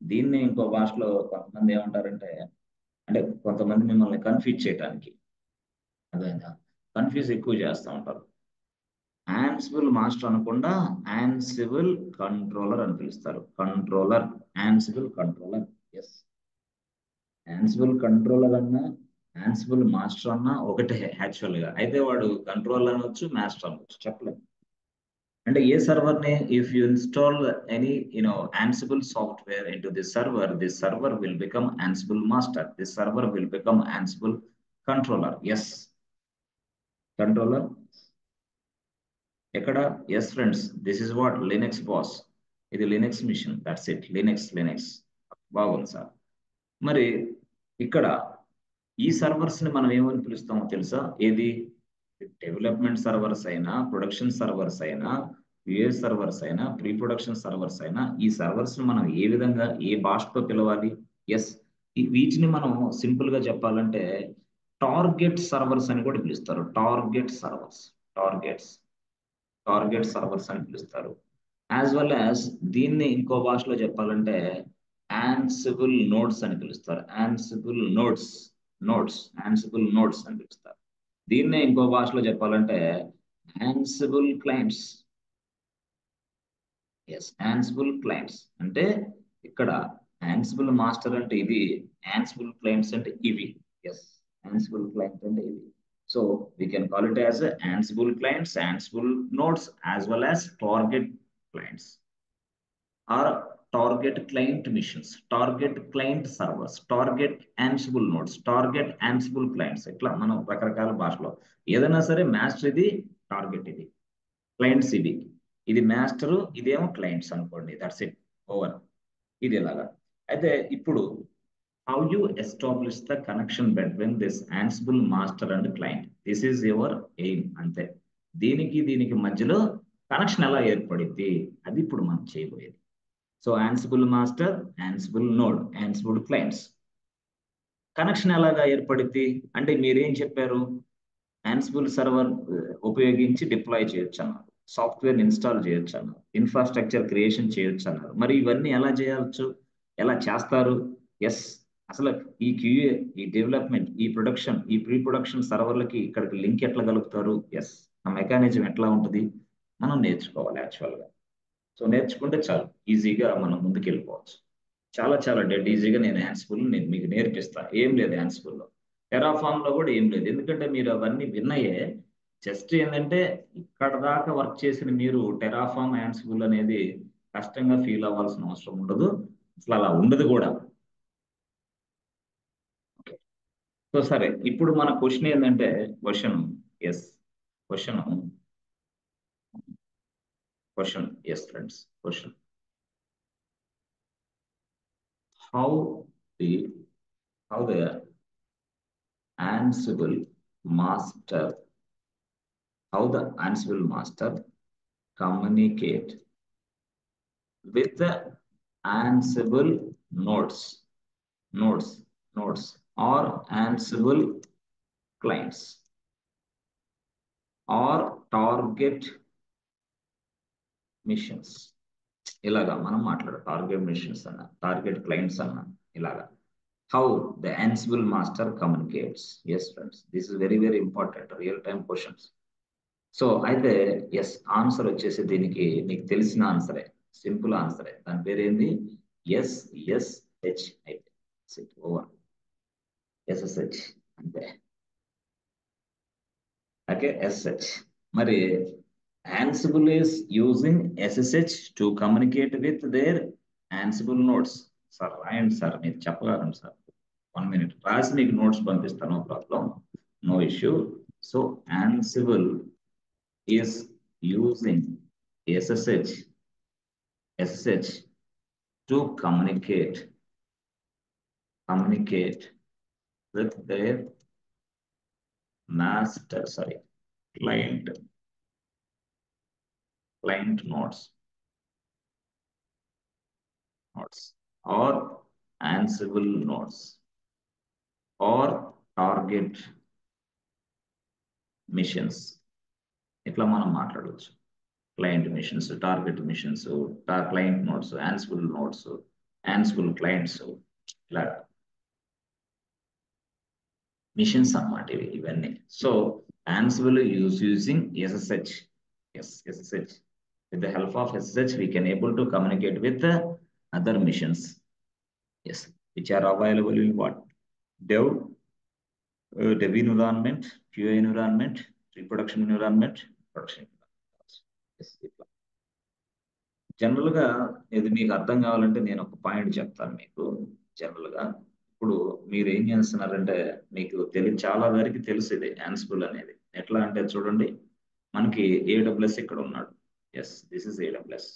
దీన్ని ఇంకో భాషలో కొంతమంది ఏమంటారంటే, అంటే కొంతమంది మిమ్మల్ని కన్ఫ్యూజ్ చేయడానికి, అదే కన్ఫ్యూజ్ ఎక్కువ చేస్తూ ఉంటారు. యాన్సిబుల్ మాస్టర్ అనకుండా యాన్సిబుల్ కంట్రోలర్ అని పిలుస్తారు. Controller, Ansible controller. Yes, Ansible controller అన్నా యాన్సిబుల్ మాస్టర్ అన్నా ఒకటే యాక్చువల్ గా. అయితే వాడు కంట్రోలర్ అనొచ్చు, మాస్టర్ అనొచ్చు, చెప్పలేదు. అంటే ఏ సర్వర్ ని if you install any Ansible software into this server will become Ansible master, this server will become Ansible controller. Yes, controller ఎక్కడ? Yes friends, this is what Linux boss. ఇది Linux machine, that's it. Linux బాగుంది sir. మరి ఇక్కడ ఈ servers ని మనం ఏమని పిలుస్తామో తెలుసా? ఏది? డెవలప్మెంట్ సర్వర్స్ అయినా, ప్రొడక్షన్ సర్వర్స్ అయినా, యుఎస్ సర్వర్స్ అయినా, ప్రీ ప్రొడక్షన్ సర్వర్స్ అయినా, ఈ సర్వర్స్ ని మనం ఏ విధంగా, ఏ భాషతో పిలవాలి? ఎస్, వీటిని మనం సింపుల్ గా చెప్పాలంటే టార్గెట్ సర్వర్స్ అని కూడా పిలుస్తారు. టార్గెట్ సర్వర్స్ అని పిలుస్తారు. యాజ్ వెల్ యాజ్ దీన్ని ఇంకో భాషలో చెప్పాలంటే యాన్సిబుల్ నోడ్స్ అని పిలుస్తారు. యాన్సిబుల్ నోడ్స్ అని పిలుస్తారు. దీన్నే ఇంకో భాషలో చెప్పాలంటే Ansible clients. Yes, Ansible clients అంటే ఇక్కడ యాన్సిబుల్ మాస్టర్ అంటే ఇది, యాన్సిబుల్ క్లయింట్స్ అంటే ఇవి. ఎస్, Ansible client అంటే ఇది. So we can call it as a Ansible clients, Ansible nodes, as well as target clients or target client missions, target client servers, target Ansible nodes, target Ansible clients. ఇట్లా మనం రకరకాల భాషలో ఏదైనా సరే master ఇది, target ఇది, clients ఇవి. ఇది మాస్టర్, ఇదేమో క్లయింట్స్ అనుకోండి. That's it, over. ఇది ఎలాగా అయితే ఇప్పుడు how you establish the connection between this Ansible master and client. This is your aim అంతే. దీనికి మధ్యలో కనెక్షన్ ఎలా ఏర్పడింది అది ఇప్పుడు మనం చేయబోయేది. So Ansible master, Ansible node, Ansible clients connection ఎలాగా ఏర్పడింది అంటే మీరేం చెప్పారు, Ansible సర్వర్ ఉపయోగించి డిప్లాయ్ చేయొచ్చు అన్నారు, సాఫ్ట్వేర్ ఇన్స్టాల్ చేయొచ్చు అన్నారు, ఇన్ఫ్రాస్ట్రక్చర్ క్రియేషన్ చేయొచ్చు అన్నారు. మరి ఇవన్నీ ఎలా చేయవచ్చు, ఎలా చేస్తారు? ఎస్, అసలు ఈ క్యూఏ, ఈ డెవలప్మెంట్, ఈ ప్రొడక్షన్, ఈ ప్రీ ప్రొడక్షన్ సర్వర్లకి ఇక్కడికి లింక్ ఎట్లా కలుపుతారు? ఎస్, ఆ మెకానిజం ఎట్లా ఉంటుంది మనం నేర్చుకోవాలి యాక్చువల్గా. సో నేర్చుకుంటే చాలు, ఈజీగా మనం ముందుకు వెళ్ళిపోవచ్చు. చాలా చాలా డెడ్ ఈజీగా నేను Ansible నేను మీకు నేర్పిస్తాను. ఏం లేదు Ansible-లో, టెరాఫామ్ లో కూడా ఏం లేదు. ఎందుకంటే మీరు అవన్నీ విన్నాయే. జస్ట్ ఏంటంటే ఇక్కడ దాకా వర్క్ చేసిన మీరు టెరాఫామ్, Ansible అనేది కష్టంగా ఫీల్ అవ్వాల్సిన అవసరం ఉండదు, అసలు అలా ఉండదు కూడా. సో సరే, ఇప్పుడు మన క్వశ్చన్ ఏంటంటే, question yes friends, question how the Ansible master, how the Ansible master communicate with the Ansible nodes or Ansible clients or target missions. ఇలాగా మనం మాట్లాడాలి. టార్గెట్ మిషన్స్ అన్న, టార్గెట్ క్లయింట్స్ అన్న, ఇలాగా. How the Ansible master communicates. Yes friends, this is very very important, real time questions. So అయితే yes, answer వచ్చేసి దీనికి నీకు తెలిసిన ఆన్సరే, సింపుల్ ఆన్సరే. దాని పేరు ఏంది? SSH. అయితే ఓవర్, SSH అంతే. Okay, SSH. మరి Ansible is using SSH to communicate with their Ansible nodes. Sir రాయండి సార్, మీరు చెప్పగలరు సార్. 1 minute రాసి మీకు నోట్స్ పంపిస్తాను, no problem, no issue. So Ansible is using SSH to communicate with their master, client nodes or Ansible nodes or target missions. ఇట్లా మనం మాట్లాడవచ్చు. Client machines, target machines, client notes, Ansible notes, Ansible clients, ఇలా machines అన్నమాట ఇవన్నీ. So Ansible using SSH. Yes, SSH. With the help of SSH, we can able to communicate with the other missions. Yes, which are available in what? Dev environment, QA environment, reproduction environment, production environment. Yes, general గా ఇది మీకు అర్థం కావాలంటే నేను ఒక point చెప్తాను మీకు. General గా ఇప్పుడు మీరు ఏం చేస్తున్నారంటే, మీకు చాలా వరకు తెలుసు ఇది Ansible అనేది. ఎట్లా అంటే చూడండి, మనకి AWS ఇక్కడ ఉన్నాడు. Yes, this is AWS.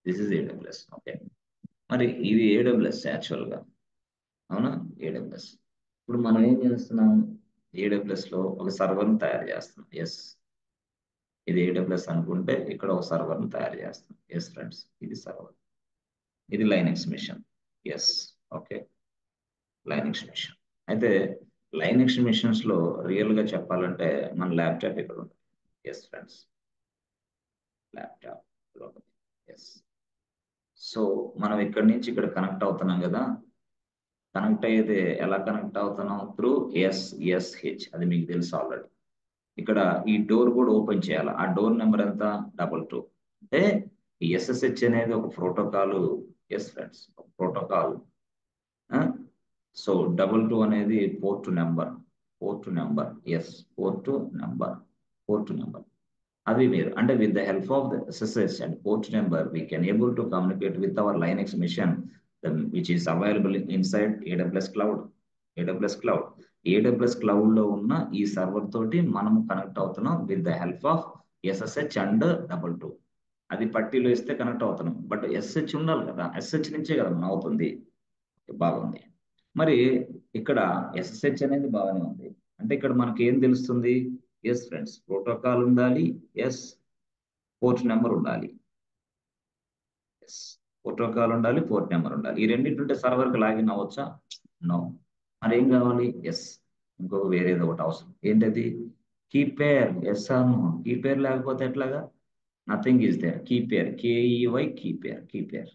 This is AWS. Okay, మరి ఇది AWS యాక్చువల్గా, అవునా? AWS. ఇప్పుడు మనం ఏం చేస్తున్నాం, AWS లో ఒక సర్వర్ని తయారు చేస్తున్నాం. ఎస్, ఇది AWS అనుకుంటే ఇక్కడ ఒక సర్వర్ని తయారు చేస్తున్నాం. ఎస్ ఫ్రెండ్స్, ఇది సర్వర్, ఇది Linux machine. Yes, okay, Linux machine. అయితే లైనక్స్ మిషన్స్ లో రియల్ గా చెప్పాలంటే మన ల్యాప్టాప్ ఇక్కడ ఉంది. Yes friends, laptop. Yes, so మనం ఇక్కడి నుంచి ఇక్కడ కనెక్ట్ అవుతున్నాం కదా. కనెక్ట్ అయితే ఎలా కనెక్ట్ అవుతున్నాం? Through SSH. అది మీకు తెలుసు ఆల్రెడీ. ఇక్కడ ఈ డోర్ కూడా ఓపెన్ చేయాలి. ఆ డోర్ నెంబర్ ఎంత? 22. అంటే ఈ SSH అనేది ఒక protocol. Yes friends, protocol. So 22 అనేది port number. Yes, port number. అది వేరు. అంటే with the help of the SSH and port number we can able to communicate with our Linux machine which is available inside AWS cloud. AWS cloud లో ఉన్న ఈ server తోటి మనం connect అవుతున్నాం with the help of SSH and 22. అది పట్టీలో ఇస్తే connect అవుతున్నాం, but SSH ఉండాలి కదా, SSH నుంచే కదా మనం అవుతుంది. బాగుంది. మరి ఇక్కడ SSH అనేది బాగానే ఉంది. అంటే ఇక్కడ మనకి ఏం తెలుస్తుంది? ఎస్ ఫ్రెండ్స్, ప్రోటోకాల్ ఉండాలి, ఎస్ పోర్ట్ నెంబర్ ఉండాలి. ఎస్, ప్రోటోకాల్ ఉండాలి, పోర్ట్ నెంబర్ ఉండాలి. ఈ రెండింటి సర్వర్కి లాగిన్ అవ్వచ్చా? నో. మరి ఏం కావాలి? ఎస్, ఇంకొక వేరేది ఒకటి అవసరం. ఏంటది? Key pair. Yes or no? Key pair లేకపోతే ఎట్లాగా? Nothing is there. Key pair, KEY, key pair.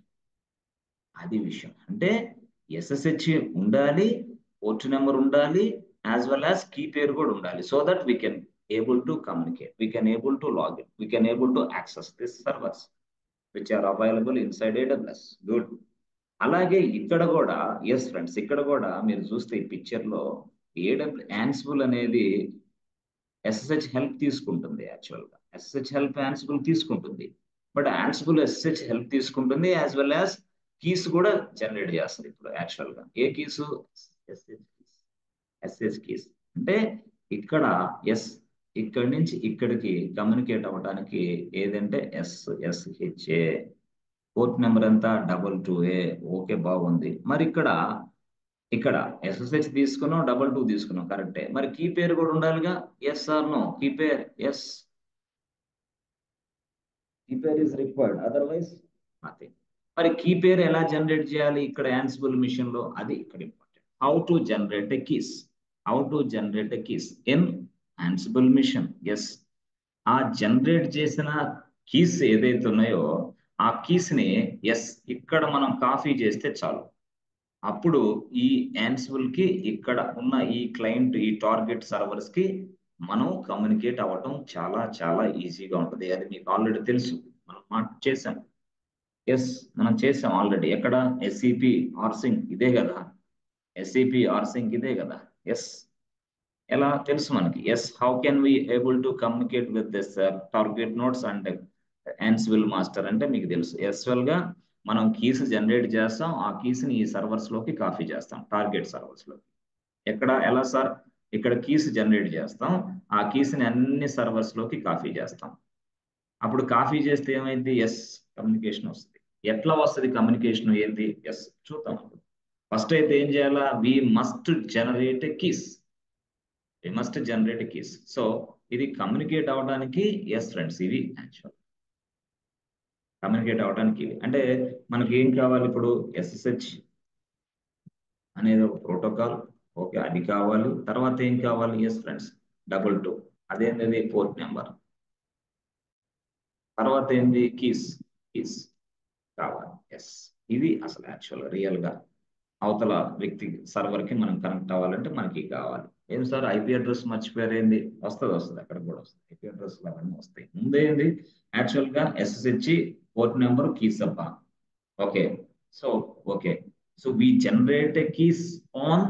అది విషయం. అంటే SSH ఉండాలి, పోర్ట్ నెంబర్ ఉండాలి, as well as key pair కూడా ఉండాలి. So that we can able to communicate, we can able to login, we can able to access this servers which are available inside AWS. Good. అలాగే ఇక్కడ కూడా, yes friends, ఇక్కడ కూడా మీరు చూస్తే ఈ పిక్చర్ లో Ansible అనేది SSH హెల్ప్ తీసుకుంటుంది. యాక్చువల్గా SSH హెల్ప్ Ansible తీసుకుంటుంది, బట్ Ansible SSH హెల్ప్ తీసుకుంటుంది యాజ్ వెల్ యాజ్ కీస్ కూడా జనరేట్ చేస్తుంది. ఇప్పుడు యాక్చువల్గా ఏ కీస్? SSH keys. అంటే ఇక్కడ ఎస్, ఇక్కడి నుంచి ఇక్కడికి కమ్యూనికేట్ అవ్వడానికి ఏదంటే SSH. పోర్ట్ నెంబర్ ఎంత? 22A. ఓకే, బాగుంది. మరి ఇక్కడ SSH తీసుకున్నాం, 22 తీసుకున్నాం, కరెక్టే. మరి కీ పేరు కూడా ఉండాలిగా? Yes or no? Key pair, yes, key pair is required, otherwise nothing. మరి కీ పేరు ఎలా జనరేట్ చేయాలి ఇక్కడ Ansible మిషన్ లో? అది ఇక్కడ important. How to generate a keys in Ansible machine. Yes, ఆ జనరేట్ చేసిన కీస్ ఏదైతే ఉన్నాయో ఆ కీస్ ని ఎస్ ఇక్కడ మనం కాపీ చేస్తే చాలు. అప్పుడు ఈ Ansible కి ఇక్కడ ఉన్న ఈ క్లయింట్, ఈ టార్గెట్ సర్వర్స్ కి మనం కమ్యూనికేట్ అవ్వటం చాలా చాలా ఈజీగా ఉంటుంది. అది మీకు ఆల్రెడీ తెలుసు, మనం చేసాం. ఎస్, మనం చేసాం ఆల్రెడీ. ఎక్కడ? SCP ఆర్సింగ్ ఇదే కదా, ఎస్. ఎలా తెలుసు మనకి? Yes, how can we able to communicate with this target nodes and Ansible master అంటే మీకు తెలుసు. ఎస్వెల్ గా మనం కీస్ జనరేట్ చేస్తాం, ఆ కీస్ ని ఈ సర్వర్స్ లోకి కాపీ చేస్తాం, టార్గెట్ సర్వర్స్ లోకి. ఎక్కడ? ఎలా సార్? ఇక్కడ కీస్ జనరేట్ చేస్తాం, ఆ కీస్ ని అన్ని సర్వర్స్ లోకి కాపీ చేస్తాం. అప్పుడు కాపీ చేస్తే ఏమైంది? ఎస్, కమ్యూనికేషన్ వస్తుంది. ఎట్లా వస్తుంది కమ్యూనికేషన్? ఏంటి? ఎస్, చూద్దాం. ఫస్ట్ అయితే ఏం చేయాలా? We must generate keys. So ఇది కమ్యూనికేట్ అవడానికి, ఎస్ ఫ్రెండ్స్, ఇవి యాక్చువల్ కమ్యూనికేట్ అవడానికి ఇవి. అంటే మనకి ఏం కావాలి ఇప్పుడు? SSH అనేది ఒక ప్రోటోకాల్. ఓకే, అది కావాలి. తర్వాత ఏం కావాలి? Yes friends, 22. అదేంటది? Port number. తర్వాత ఏంది? కీస్ కావాలి. ఎస్, ఇది అసలు యాక్చువల్ రియల్ గా అవతల వ్యక్తి సర్వర్ కి మనం కనెక్ట్ అవ్వాలంటే మనకి కావాలి. ఏం సార్, IP అడ్రస్ మర్చిపోయారు ఏంది? వస్తుంది, అక్కడ కూడా వస్తుంది. IP అడ్రస్ అవన్నీ వస్తాయి. ముందేంది యాక్చువల్ గా? SSH, పోర్ట్ నెంబర్, కీస్ అబ్బా. Okay, okay. So we generate keys on,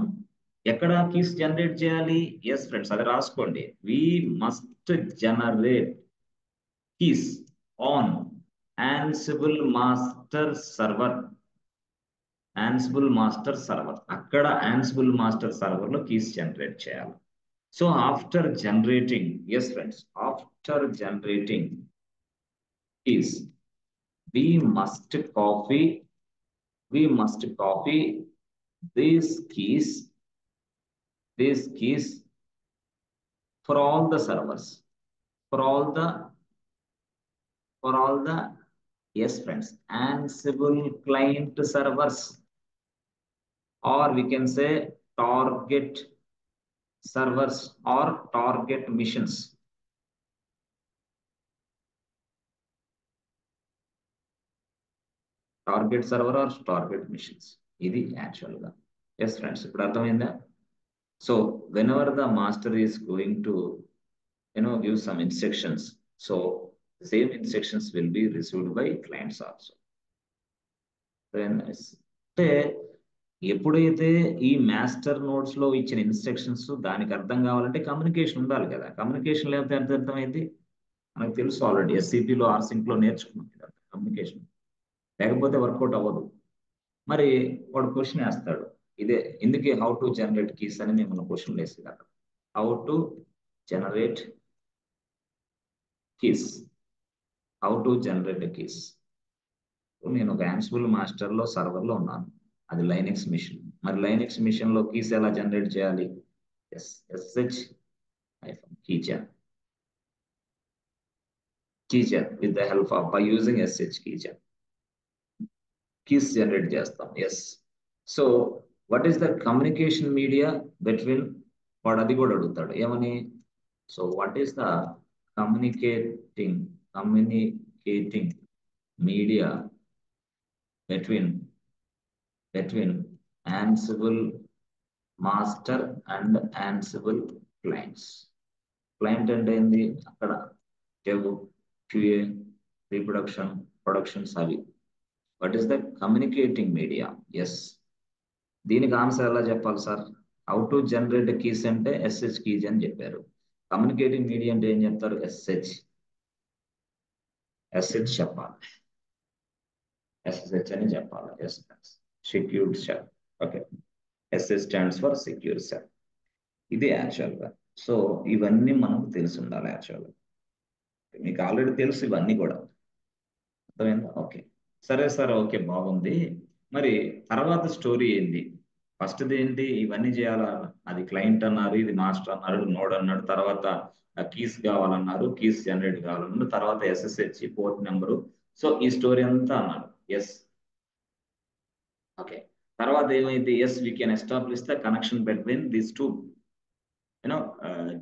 ఎక్కడ కీస్ జనరేట్ చేయాలి? ఎస్ ఫ్రెండ్స్, అది రాసుకోండి. We must generate keys on Ansible master server. అక్కడ Ansible మాస్టర్ సర్వర్ లో కీస్ జనరేట్ చేయాలి. So after generating, yes friends, after generating keys we must copy these keys for all the servers, for all the yes friends, Ansible client servers, or we can say target servers or target missions. Target server or target machines, ఇది actual గా. Yes friends, ఇప్పుడు అర్థమైందా? So whenever the master is going to give some instructions, so Same instructions will be received by clients also. అంటే ఎప్పుడైతే ఈ master notes లో ఇచ్చిన instructions దానికి అర్థం కావాలంటే కమ్యూనికేషన్ ఉండాలి కదా. కమ్యూనికేషన్ లేకపోతే ఎంత అర్థమైంది? మనకు తెలుసు ఆల్రెడీ ఎస్సీపీలో ఆర్సింక్లో నేర్చుకున్నాం కమ్యూనికేషన్. లేకపోతే వర్కౌట్ అవ్వదు. మరి వాడు క్వశ్చన్ వేస్తాడు, ఇదే ఇందుకే హౌ టు జనరేట్ కీస్ అని మిమ్మల్ని క్వశ్చన్ వేసేది అక్కడ. How to generate keys, how to generate keys. నేను ఒక యాన్సిబుల్ మాస్టర్లో సర్వర్లో ఉన్నాను, అది లైనెక్స్ మిషన్. మరి లైనెక్స్ మిషన్ లో కీస్ ఎలా జనరేట్ చేయాలి? SSH keychain with the help of by using SSH keychain keys generate చేస్తాం. ఎస్. So what is the communication media between, వాడు అది కూడా అడుగుతాడు ఏమని. So what is the communicating media between Ansible master and Ansible clients. Client అంటే ఏంది? అక్కడ డెవ్, QA, రీప్రొడక్షన్, ప్రొడక్షన్స్ అవి. What is the communicating media? Yes. దీనికి ఆన్సర్ ఎలా చెప్పాలి sir? How to generate keys అంటే SSH కీస్ అని చెప్పారు. కమ్యూనికేటింగ్ మీడియా అంటే ఏం చెప్తారు? SSH చెప్పాలి, SSH అని చెప్పాలి. Yes, secured shell. Okay, SS stands for secure shell. ఇది యాక్చువల్గా. సో ఇవన్నీ మనకు తెలిసి ఉండాలి యాక్చువల్గా. మీకు ఆల్రెడీ తెలుసు ఇవన్నీ కూడా, అర్థమైందా? ఓకే, సరే సార్, ఓకే బాగుంది. మరి తర్వాత స్టోరీ ఏంది? ఫస్ట్ది ఏంటి? ఇవన్నీ చేయాలా? అది క్లయింట్ అన్నారు, ఇది మాస్టర్ అన్నారు, నోడ్ అన్నాడు, తర్వాత కీస్ కావాలన్నారు, కీస్ జనరేట్ కావాలన్నారు, తర్వాత SSH పోర్ట్ నెంబరు. సో ఈ స్టోరీ అంతా అన్నారు. Yes, okay. తర్వాత ఏమైంది? Yes, we can establish the connection between these two,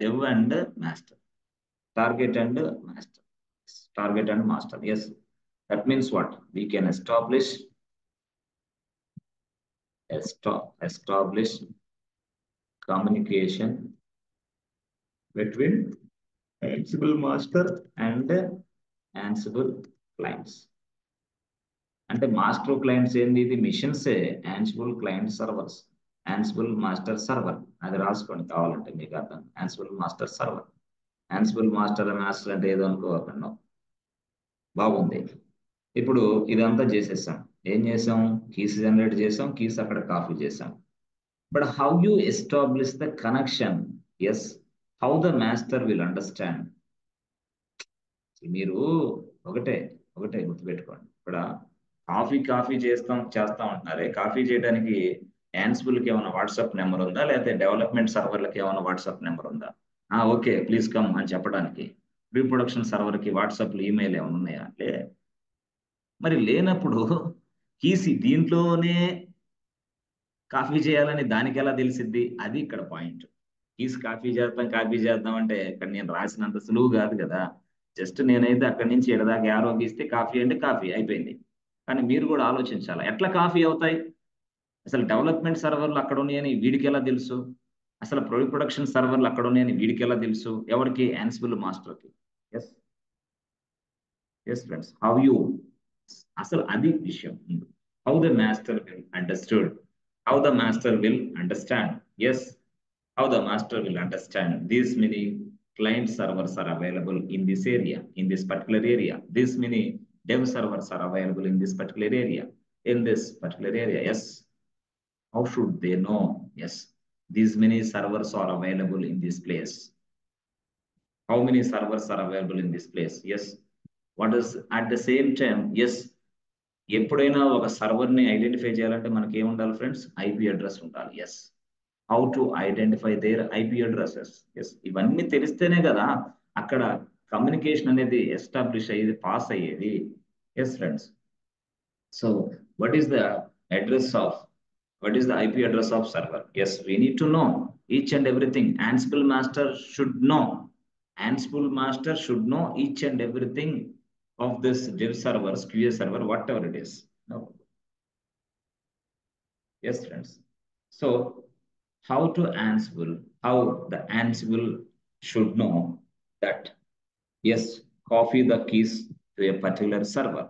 dev and master, target and master. Yes, that means what? We can establish communication between Ansible master and Ansible clients. అంటే master clients ఏంది? ఇది మిషన్సే, Ansible client servers, Ansible master server. అది రాసుకోండి కావాలంటే మీకు అర్థం. Ansible master server, Ansible master అంటే ఏదో అనుకోకుండా. బాగుంది. ఇప్పుడు ఇదంతా చేసేసాం. ఏం చేసాం? కీస్ జనరేట్ చేసాం, కీస్ అక్కడ కాపీ చేసాం. But how you establish the connection? Yes, how the master will understand. మీరు ఒకటే గుర్తుపెట్టుకోండి. ఇక్కడ కాఫీ చేస్తా ఉంటున్నారే, కాఫీ చేయడానికి యాన్సిబుల్కి ఏమైనా వాట్సాప్ నెంబర్ ఉందా? లేకపోతే డెవలప్మెంట్ సర్వర్లకి ఏమైనా వాట్సాప్ నెంబర్ ఉందా? ఓకే ప్లీజ్ కమ్ అని చెప్పడానికి రీప్రొడక్షన్ సర్వర్కి వాట్సాప్లో ఈమెయిల్ ఏమైనా ఉన్నాయా? మరి లేనప్పుడు కీస్ దీంట్లోనే కాపీ చేయాలని దానికి ఎలా తెలిసిద్ది? అది ఇక్కడ పాయింట్. కీస్ కాపీ చేద్దాం అంటే ఇక్కడ నేను రాసినంత సులువు కాదు కదా. జస్ట్ నేనైతే అక్కడి నుంచి ఎడదాకా యారో గీస్తే కాఫీ అంటే కాఫీ అయిపోయింది. కానీ మీరు కూడా ఆలోచించాలి, ఎట్లా కాఫీ అవుతాయి? అసలు డెవలప్మెంట్ సర్వర్లు అక్కడ ఉన్నాయని వీడికి ఎలా తెలుసు? అసలు ప్రొడక్షన్ సర్వర్లు అక్కడ ఉన్నాయని వీడికి ఎలా తెలుసు? ఎవరికి? యాన్సిబుల్ మాస్టర్కి. ఎస్ ఫ్రెండ్స్, హౌ యూ, అసలు అది విషయం. How the master will understood, how the master will understand. Yes, how the master will understand these many client servers are available in this area, in this particular area. These many dev servers are available in this particular area, Yes, how should they know? Yes, these many servers are available in this place. How many servers are available in this place? Yes, what is at the same time? Yes, ఎప్పుడైనా ఒక సర్వర్ని identify చేయాలంటే మనకి ఏముండాలి friends? IP address ఉండాలి. Yes, how to identify their IP addresses. Yes, ఇవన్నీ తెలిస్తేనే కదా అక్కడ కమ్యూనికేషన్ అనేది ఎస్టాబ్లిష్ అయ్యేది, పాస్ అయ్యేది. Yes friends, so what is the IP address of server? Yes, we need to know each and everything. Ansible master should know each and everything of this dev servers, QA server, whatever it is. No. Yes friends, so how the Ansible should know that, yes, copy the keys to a particular server.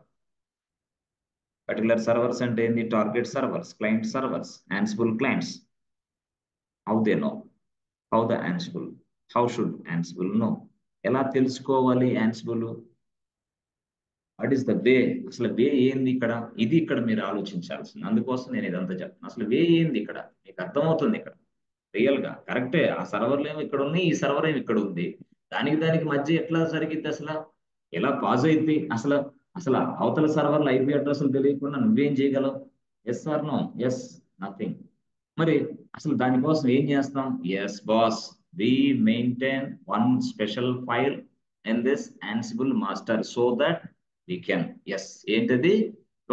Particular servers అంటే ఏంది? Target servers, client servers, Ansible clients. How they know? How the Ansible? How should Ansible know? ఎలా తెలుసుకోవాలి Ansible? What is the way? అసలు వే ఏంది ఇక్కడ? ఇది ఇక్కడ మీరు ఆలోచించాల్సింది. అందుకోసం నేను ఇదంతా చెప్తాను. అసలు వే ఏంది ఇక్కడ? మీకు అర్థమవుతుంది ఇక్కడ రియల్ గా కరెక్టే. ఆ సర్వర్లు ఏమో ఇక్కడ ఉన్నాయి, ఈ సర్వర్ ఏమో ఇక్కడ ఉంది. దానికి మధ్య ఎట్లా జరిగింది అసలు? ఎలా పాజ్ అయింది అసలు? అసలు అవతల సర్వర్ల ఐపీ అడ్రస్లు తెలియకుండా నువ్వేం చేయగలవు? Yes or no? Yes, nothing. మరి అసలు దానికోసం ఏం చేస్తాం? Yes boss, we maintain one special file in this Ansible master so that we can, yes ఏంటది?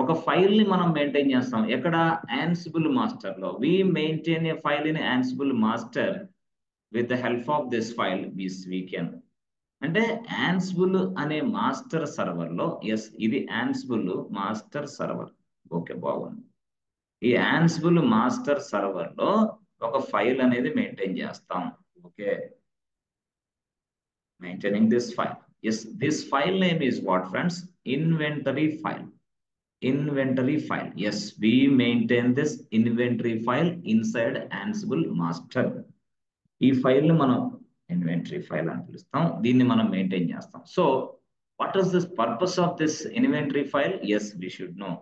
ఒక ఫైల్ ని మనం మెయింటైన్ చేస్తాం. ఎక్కడ? Ansible మాస్టర్ లో. We maintain a file in Ansible master with the help of this file we can. అంటే Ansible అనే master server లో, ఎస్ ఇది Ansible మాస్టర్ సర్వర్. ఓకే, బాగుంది. ఈ Ansible మాస్టర్ సర్వర్ లో ఒక ఫైల్ అనేది మెయింటైన్ చేస్తాం. Okay, maintaining this file. Yes, this file name is what, friends? Inventory file. Inventory file. Yes, we maintain this inventory file inside Ansible master. ఈ file ని మనం inventory file అని పిలుస్తాం. దీన్ని మనం మెయింటైన్ చేస్తాం. So what is this purpose of this inventory file? Yes, we should know.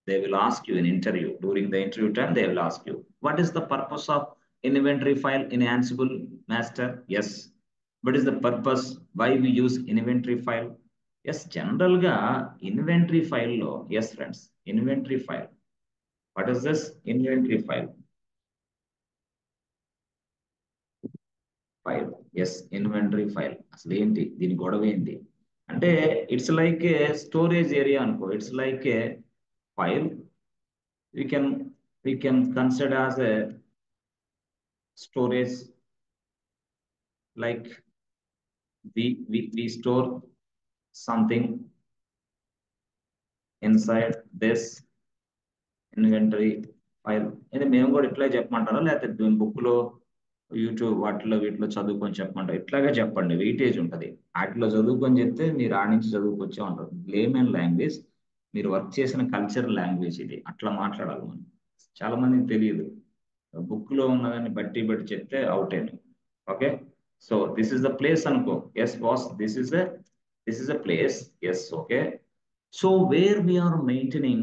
They will ask you in interview. During the interview time, they will ask you, what is the purpose of inventory file in Ansible master? Yes. What is the purpose? Why we use inventory file? Yes, general ga inventory file lo, yes friends, inventory file. What is this inventory file? File. Yes, inventory file. అసలు ఏంటి దీని గొడవ ఏంటి అంటే, it's like a storage area అనుకో. It's like a file. We can consider as a storage, like we store something inside this inventory file. ఇది మేము కూడా ఇట్లా చెప్పమంటారా, లేకపోతే బుక్ లో యూట్యూబ్ వాటిలో వీటిలో చదువుకొని చెప్పమంటారు? ఇట్లాగే చెప్పండి, వెయిటేజ్ ఉంటుంది. వాటిలో చదువుకొని చెప్తే మీరు ఆడి నుంచి చదువుకొచ్చే ఉంటారు. లేమన్ లాంగ్వేజ్, మీరు వర్క్ చేసిన కల్చర్ లాంగ్వేజ్ ఇది. అట్లా మాట్లాడాలి మనం. చాలా మందికి తెలియదు. బుక్ లో ఉన్నదాన్ని బట్టి చెప్తే అవుట్ అయిన. Okay, so this is the place అనుకో. Yes boss, this is a place. Yes, okay. So where we are maintaining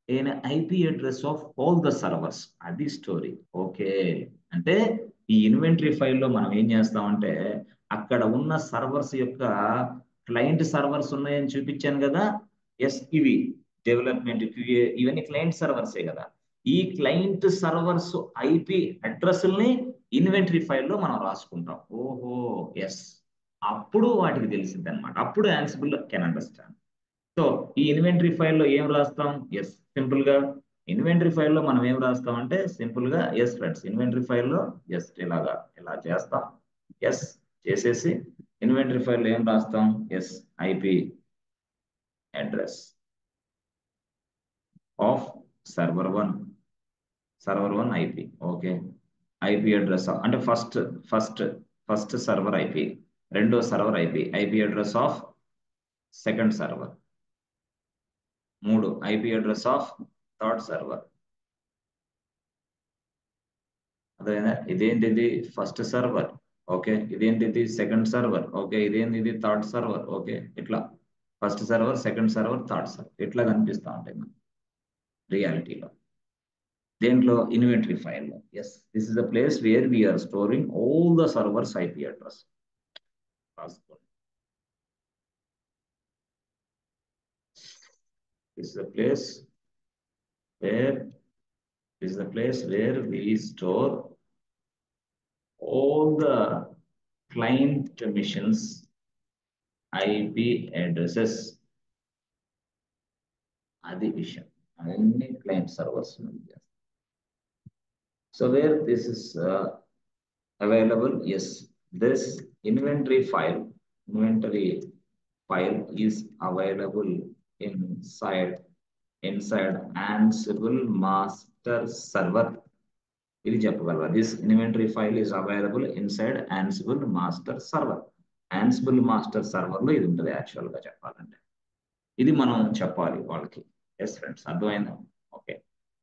an IP address of all the servers. అది స్టోరీ. ఓకే, అంటే ఈ ఇన్వెంటరీ ఫైల్లో మనం ఏం చేస్తామంటే, అక్కడ ఉన్న సర్వర్స్ యొక్క క్లయింట్ సర్వర్స్ ఉన్నాయని చూపించాను కదా. ఎస్, ఇవి డెవలప్మెంట్ QA ఇవన్నీ క్లయింట్ సర్వర్సే కదా. ఈ క్లయింట్ సర్వర్స్ IP అడ్రస్ని ఇన్వెంటరీ ఫైల్లో మనం రాసుకుంటాం. ఓహో, ఎస్, అప్పుడు వాటికి తెలిసింది అనమాట. అప్పుడు Ansible కెన్ అండర్స్టాండ్. సో ఈ ఇన్వెంటరీ ఫైల్లో ఏం రాస్తాం? ఎస్, సింపుల్ గా ఇన్వెంటరీ ఫైల్లో మనం ఏం రాస్తాం అంటే, సింపుల్ గా ఎస్ ఫ్రెండ్స్, ఇన్వెంటరీ ఫైల్లో జస్ట్ ఇలా చేస్తాం. ఎస్ చేసేసి ఇన్వెంటరీ ఫైల్లో ఏం రాస్తాం? Yes, IP address of server 1 IP. Okay, IP address అంటే ఫస్ట్ సర్వర్ IP, రెండో server IP address of second server, 3 IP address of third server. అదేనా? ఇదేంటిది? First server. ఓకే, ఇదేంటిది? Second server. ఓకే, ఇదేంటిది? Third server. ఓకే, ఇట్లా first server, second server, third server ఇట్లా కనిపిస్తూ ఉంటాయి మనకి రియాలిటీలో. దేంట్లో? ఇన్వెంటరీ ఫైల్లో. Yes, this is the place where we are storing all the servers IP address. This is the place where we store all the client missions IP addresses. అది విషయం. అన్ని client servers. So where this is available? Yes, this inventory file is available inside Ansible master server. ఇది చెప్పగలరా? This inventory file is available inside Ansible master server. Ansible master సర్వర్లో ఇది ఉంటుంది యాక్చువల్గా చెప్పాలంటే. ఇది మనం చెప్పాలి వాళ్ళకి. ఎస్ ఫ్రెండ్స్, అర్థమైందా? ఓకే,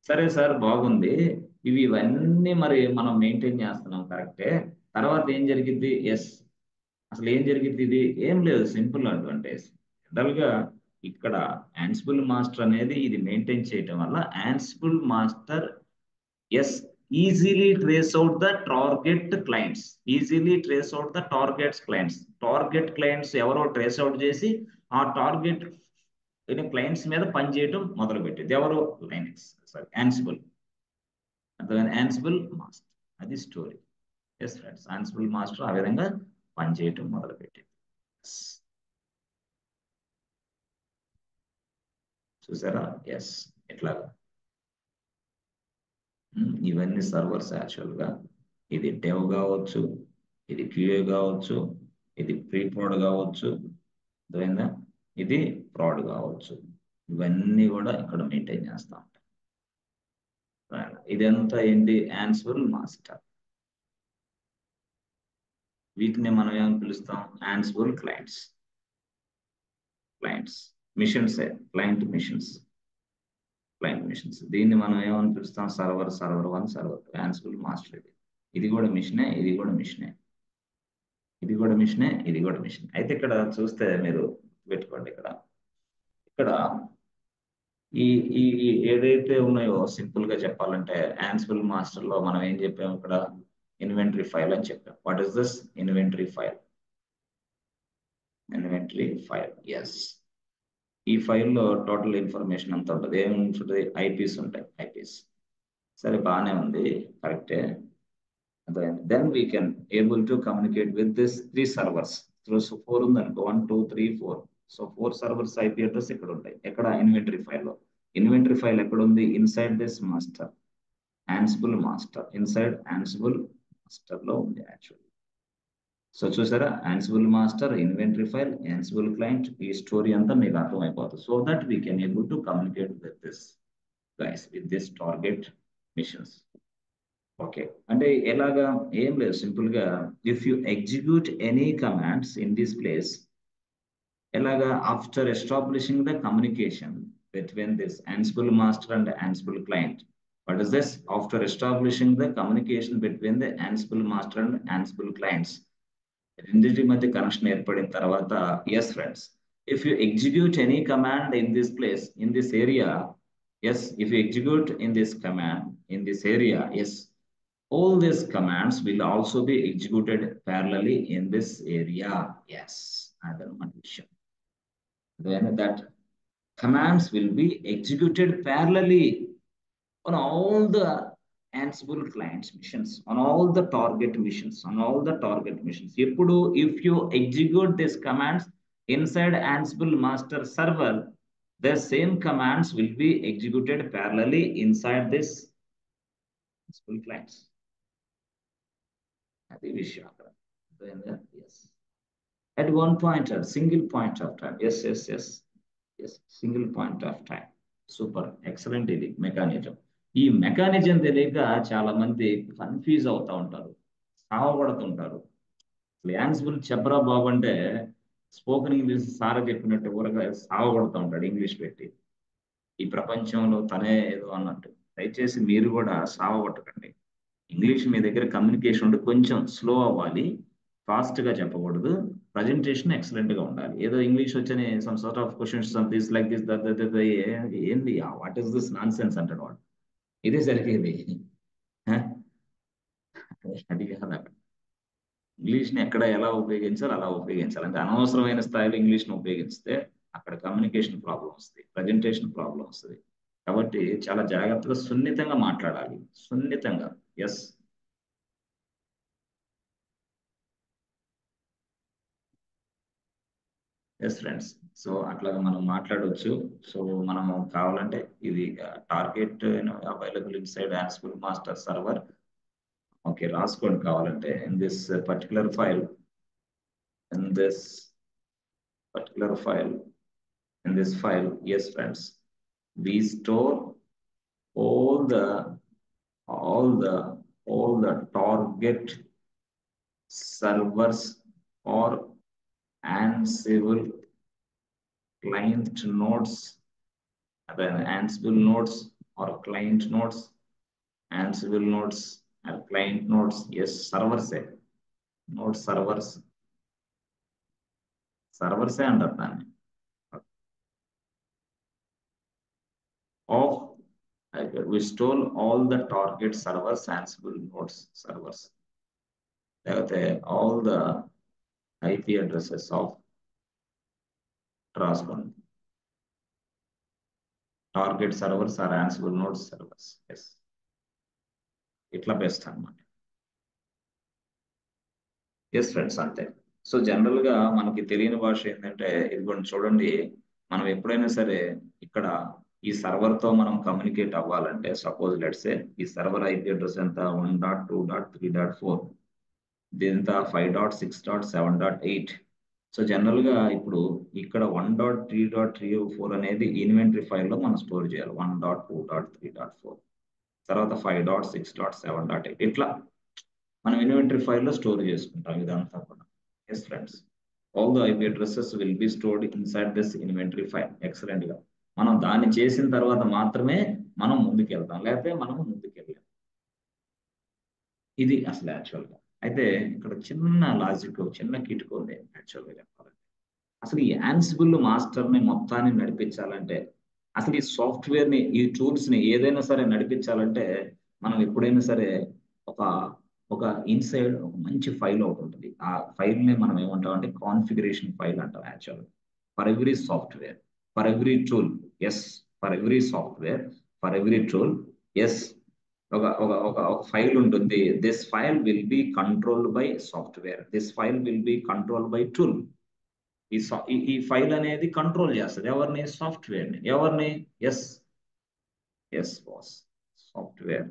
సరే సార్ బాగుంది. ఇవన్నీ మరి మనం మెయింటైన్ చేస్తున్నాం కరెక్టే. తర్వాత ఏం జరిగింది? ఎస్, అసలు ఏం జరిగింది? ఇది ఏం లేదు, సింపుల్ అడ్వాంటేజ్. జనరల్ గా ఇక్కడ యాన్సిబుల్ మాస్టర్ అనేది ఇది మెయింటైన్ చేయటం వల్ల Ansible master yes easily trace out the target clients. Easily trace out the targets clients. Target clients ఎవరో ట్రేస్ అవుట్ చేసి ఆ టార్గెట్ క్లయింట్స్ మీద పనిచేయటం మొదలు పెట్టింది ఎవరు? Linux, sorry Ansible. అర్థమైంది? యాన్సిబుల్ మాస్టర్, అది story. Yes friends, Ansible master ఆ విధంగా పనిచేయటం మొదలు పెట్టింది. చూసారా? ఎస్, ఇట్లాగా ఇవన్నీ సర్వర్స్ యాక్చువల్గా. ఇది డెవ్ కావచ్చు, ఇది క్యూఏ కావచ్చు, ఇది ప్రీ ప్రోడ్ కావచ్చు, అర్థమైందా? ఇది ఫ్రాడ్ కావచ్చు. ఇవన్నీ కూడా ఇక్కడ మెయింటైన్ చేస్తా ఉంటాం. ఇదంతా ఏంటి? Ansible master. వీటిని మనం ఏమని పిలుస్తాం? Ansible clients. Clients machines, client machines, client machines. దీన్ని మనం ఏమని పిలుస్తాం? Server, server 1, server 2. Ansible master ఇది. ఇది కూడా మిషనే, ఇది కూడా మిషనే, ఇది కూడా మిషనే, ఇది కూడా మిషన్. అయితే ఇక్కడ చూస్తే మీరు పెట్టుకోండి, ఇక్కడ ఇక్కడ ఈ ఈ ఈ ఏదైతే ఉన్నాయో సింపుల్ గా చెప్పాలంటే యాన్సిబుల్ మాస్టర్ లో మనం ఏం చెప్పాము? ఇక్కడ ఇన్వెంటరీ ఫైల్ అని చెప్పాం. What is this inventory file? Inventory file, yes. ఈ ఫైల్లో టోటల్ ఇన్ఫర్మేషన్ అంతా ఉంటుంది. ఏముంటుంది? ఐపీస్ ఉంటాయి, ఐపీస్. సరే, బాగానే ఉంది, కరెక్టే. Then we can able to communicate with this 3 servers. So 4 ఉందనుకో, 1, 2, 3, 4. సో 4 servers IP అడ్రస్ ఇక్కడ ఉంటాయి. ఎక్కడ? ఇన్వెంటరీ ఫైల్ లో. ఇన్వెంటరీ ఫైల్ ఎక్కడ ఉంది? Inside this master, Ansible master. Inside Ansible master లో ఉంది యాక్చువల్. సో చూసారా? Ansible master, inventory file, Ansible client, ఈ స్టోరీ అంతా మీకు అర్థమైపోతుంది. So that we can able to communicate with this guys, with this target machines. Okay, అంటే ఎలాగా? ఏం లేదు, సింపుల్ గా if you execute any commands in this place, ఎలాగా? After establishing the communication between this Ansible master and Ansible client. What is this? After establishing the communication between the Ansible master and Ansible clients, రెండింటి మధ్య connection ఏర్పడిన తర్వాత, yes friends, if you execute any command in this place, in this area, yes, if you execute in this command in this area, yes, all these commands will also be executed parallelly in this area. Yes, another one vision. Then that commands will be executed parallelly on all the Ansible clients missions, on all the target missions, on all the target missions. Ippudu, if you execute these commands inside Ansible master server, the same commands will be executed parallelly inside this Ansible clients. అది విషయం అక్కడ. Yes. At one point, a single point of time. Yes, yes, yes. Yes, single point of time. Super, excellent. ఇది mechanism. ఈ mechanism తెలియక చాలా మంది confuse అవుతా ఉంటారు, సావపడుతుంటారు. యాన్సిబుల్ చెప్పరా బాబు అంటే స్పోకెన్ ఇంగ్లీష్ సార్ చెప్పినట్టు ఊరగా సావపడుతూ ఉంటాడు ఇంగ్లీష్ పెట్టి. ఈ ప్రపంచంలో తనే ఏదో అన్నట్టు. దయచేసి మీరు కూడా సావపట్టకండి. ఇంగ్లీష్ మీ దగ్గర కమ్యూనికేషన్ ఉంటే కొంచెం స్లో అవ్వాలి, ఫాస్ట్ గా చెప్పకూడదు. ప్రజెంటేషన్ ఎక్సలెంట్ గా ఉండాలి. ఏదో ఇంగ్లీష్ వచ్చని some sort of questions this like this ఏంది, what is this nonsense అంటాడు వాడు. ఇదే జరిగేది. అది కాదు అక్కడ. ఇంగ్లీష్ ని ఎక్కడ ఎలా ఉపయోగించాలి అలా ఉపయోగించాలి. అంటే అనవసరమైన స్థాయిలో ఇంగ్లీష్ ని ఉపయోగిస్తే అక్కడ కమ్యూనికేషన్ ప్రాబ్లం వస్తుంది, ప్రజెంటేషన్ ప్రాబ్లం వస్తుంది. కాబట్టి చాలా జాగ్రత్తగా సున్నితంగా మాట్లాడాలి, సున్నితంగా. Yes, yes friends. సో అట్లాగా మనం మాట్లాడవచ్చు. సో మనం కావాలంటే ఇది target available inside Ansible master server. Okay, రాసుకోండి కావాలంటే. In this particular file, in this particular file, in this file, yes friends, we store all the all the all the target servers or Ansible client nodes, then Ansible nodes or client nodes, Ansible nodes or client nodes. Yes, servers, node servers, servers అంటారు దాన్ని. Of we stole all the target servers, Ansible nodes servers. లేకపోతే all the IP addresses of రాసుకోండి. Target servers are Ansible nodes servers. Yes, ఇట్లా best అన్నమాట. Yes friends, అంతే. So general గా మనకి తెలియని భాష ఏంటంటే ఇదిగోండి చూడండి, మనం ఎప్పుడైనా సరే ఇక్కడ ఈ సర్వర్ తో మనం కమ్యూనికేట్ అవ్వాలంటే సపోజ్ లెట్స్ ఈ సర్వర్ IP అడ్రస్ ఎంత 1.2.3.4, దీంతో 5.6.7.8. సో జనరల్ గా ఇప్పుడు ఇక్కడ 1.3.3.4 అనేది ఇన్వెంటరీ ఫైల్లో మనం స్టోర్ చేయాలి. 1.2.3.4 తర్వాత 5.6.7.8 ఇట్లా మనం ఇన్వెంటరీ ఫైల్లో స్టోర్ చేసుకుంటాం ఇదంతా కూడా. Yes friends, all the IP addresses will be stored inside this inventory file. Excellent గా మనం దాన్ని చేసిన తర్వాత మాత్రమే మనం ముందుకెళ్తాం, లేకపోతే మనం ముందుకెళ్ళాం. ఇది అసలు యాక్చువల్ గా. అయితే ఇక్కడ చిన్న లాజిక్, చిన్న కిటుకు ఉంది యాక్చువల్ గా చెప్పాలంటే. అసలు ఈ యాన్సిబుల్ మాస్టర్ ని మొత్తాన్ని నడిపించాలంటే, అసలు ఈ సాఫ్ట్వేర్ ని, ఈ టూల్స్ ని ఏదైనా సరే నడిపించాలంటే మనం ఎప్పుడైనా సరే ఒక ఒక ఇన్సైడ్ ఒక మంచి ఫైల్ ఒకటి ఉంటుంది. ఆ ఫైల్ ని మనం ఏమంటాం అంటే కాన్ఫిగరేషన్ ఫైల్ అంటాం actual. For every software, for every tool. Yes, for every software, for every tool. Yes, ఒక ఒక ఒక ఒక ఫైల్ ఉంటుంది. This file will be controlled by software, this file will be controlled by tool. ఈ file అనేది control చేస్తుంది ఎవరిని? Software ని. ఎవరిని? Yes, yes boss, software.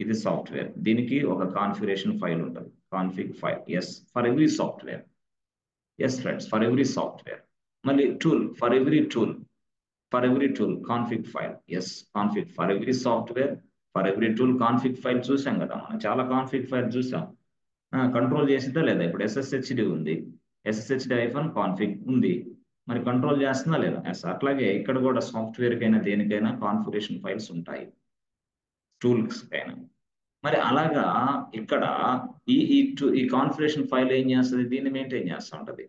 ఇది సాఫ్ట్వేర్, దీనికి ఒక కాన్ఫిగరేషన్ ఫైల్ ఉంటుంది, config file. Yes, for every software. Yes friends, for every software. మళ్ళీ tool, for every tool, for every tool config file. Yes, config for every software, for every tool config file. చూసాం కదా మనం, చాలా config file చూసాం. Control చేసిందా లేదా? ఇప్పుడు SSHD ఉంది, SSHD-config ఉంది, మరి కంట్రోల్ చేస్తుందా లేదా? ఎస్. అట్లాగే ఇక్కడ కూడా సాఫ్ట్వేర్ కైనా దేనికైనా కాన్ఫిగరేషన్ ఫైల్స్ ఉంటాయి, టూల్స్ కైనా. మరి అలాగా ఇక్కడ ఈ కాన్ఫిగరేషన్ ఫైల్ ఏం చేస్తుంది? దీన్ని మెయింటైన్ చేస్తూ ఉంటది,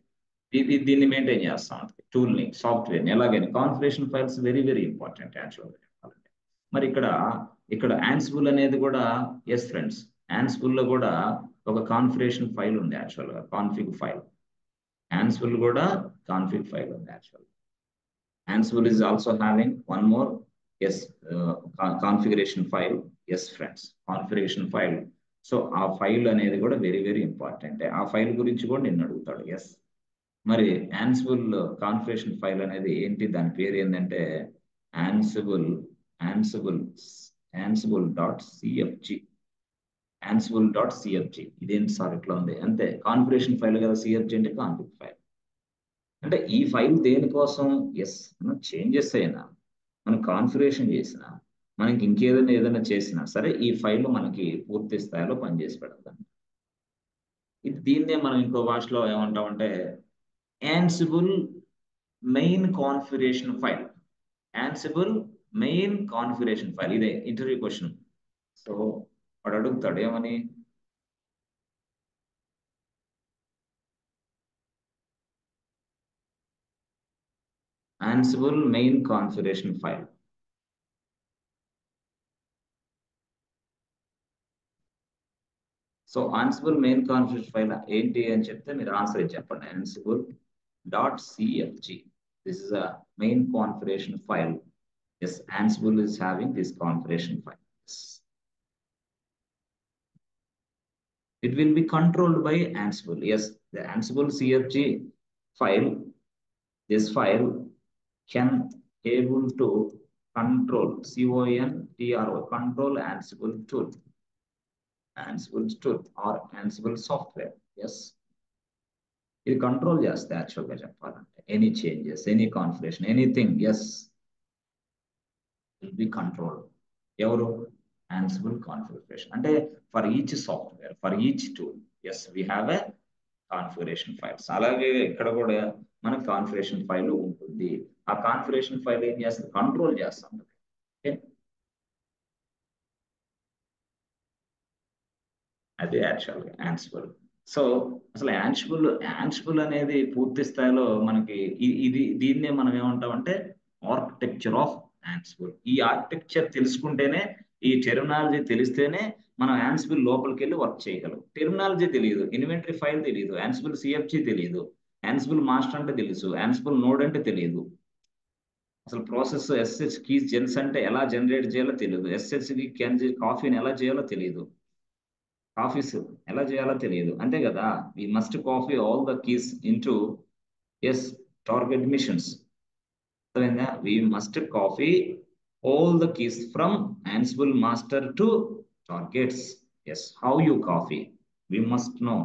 దీన్ని మెయింటైన్ చేస్తూ ఉంటుంది, టూల్ ని, సాఫ్ట్వేర్ ని. ఎలాగైనా configuration files very very important యాక్చువల్గా చెప్పాలంటే. మరి ఇక్కడ యాన్సిబుల్ అనేది కూడా, ఎస్ ఫ్రెండ్స్, యాన్సిబుల్ లో కూడా ఒక కాన్ఫిగరేషన్ ఫైల్ ఉంది యాక్చువల్గా, కాన్ఫిగ్ ఫైల్. యాన్సిబుల్ కూడా కాన్ఫిగ్ ఫైల్ ఉంది actual. Ansible is also having one more, yes, configuration file. Yes friends, configuration file. So ఆ ఫైల్ అనేది కూడా వెరీ వెరీ ఇంపార్టెంట్. ఆ ఫైల్ గురించి కూడా నిన్ను అడుగుతాడు. ఎస్, మరి యాన్సిబుల్ కాన్ఫిగరేషన్ ఫైల్ అనేది ఏంటి? దాని పేరు ఏంటంటే యాన్సిబుల్ డాట్ సిఎఫ్జి. ఇదేంటి సార్ ఇట్లా ఉంది? అంతే, కాన్ఫిగరేషన్ ఫైల్ కదా, సిఎఫ్జి అంటే కాన్ఫిగ్ ఫైల్. అంటే ఈ ఫైల్ దేనికోసం? ఎస్, మనం చేంజెస్ అయినా, మనం కాన్ఫిగరేషన్ చేసినా, మనకి ఏదైనా చేసినా సరే ఈ ఫైల్ మనకి పూర్తి స్థాయిలో పనిచేసి పెడతాం. దీన్నే మనం ఇంకో భాషలో ఏమంటామంటే Ansible main configuration file. Ansible main configuration file. ఇదే ఇంటర్వ్యూ క్వశ్చన్. సో వాడు అడుగుతాడు ఏమని? Ansible main configuration file. So Ansible main configuration file ఏంటి అని చెప్తే మీరు ఆన్సర్ చెప్పండి. Ansible.cfg. This is a main configuration file. Yes, Ansible is having this configuration file. Yes. It will be controlled by Ansible. Yes, the Ansible CFG file, this file can able to control, control Ansible tool. Ansible tool or Ansible software. Yes, ఇది control చేస్తే యాక్చువల్గా చెప్పాలంటే any changes, any configuration, anything. Yes, will be control. ఎవరు? Ansible configuration. అంటే for each software, for each tool. Yes, we have a configuration files. అలాగే ఇక్కడ కూడా మనకు కాన్ఫిగరేషన్ ఫైల్ ఉంటుంది. ఆ కాన్ఫిగరేషన్ ఫైల్ ఏం చేస్తుంది? కంట్రోల్ చేస్తాం. ఓకే, అది యాక్చువల్గా యాన్సిబుల్. సో అసలు యాన్సిబుల్ అనేది పూర్తి స్థాయిలో మనకి ఇది దీన్నే మనం ఏమంటామంటే ఆర్కిటెక్చర్ ఆఫ్ యాన్సిబుల్. ఈ ఆర్కిటెక్చర్ తెలుసుకుంటేనే, ఈ టెర్మినాలజీ తెలిస్తేనే మనం యాన్సిబుల్ లోపలికి వెళ్ళి వర్క్ చేయగలం. టెర్మినాలజీ తెలియదు, ఇన్వెంటరీ ఫైల్ తెలియదు, యాన్సిబుల్ సిఎఫ్జి తెలియదు, యాన్సిబుల్ మాస్టర్ అంటే తెలుసు, యాన్సిబుల్ నోడ్ అంటే తెలియదు, అసలు ప్రాసెస్ ఎస్హెచ్ కీస్ జెన్స్ అంటే ఎలా జనరేట్ చేయాలో తెలియదు, ఎస్హెచ్ కి కాఫీని ఎలా చేయాలో తెలియదు, కాఫీస్ ఎలా చేయాలో తెలియదు, అంతే కదా. We must copy all the keys into as target machines. అర్థమైందా? We must copy all the keys from Ansible master to targets. Yes, how you copy we must know.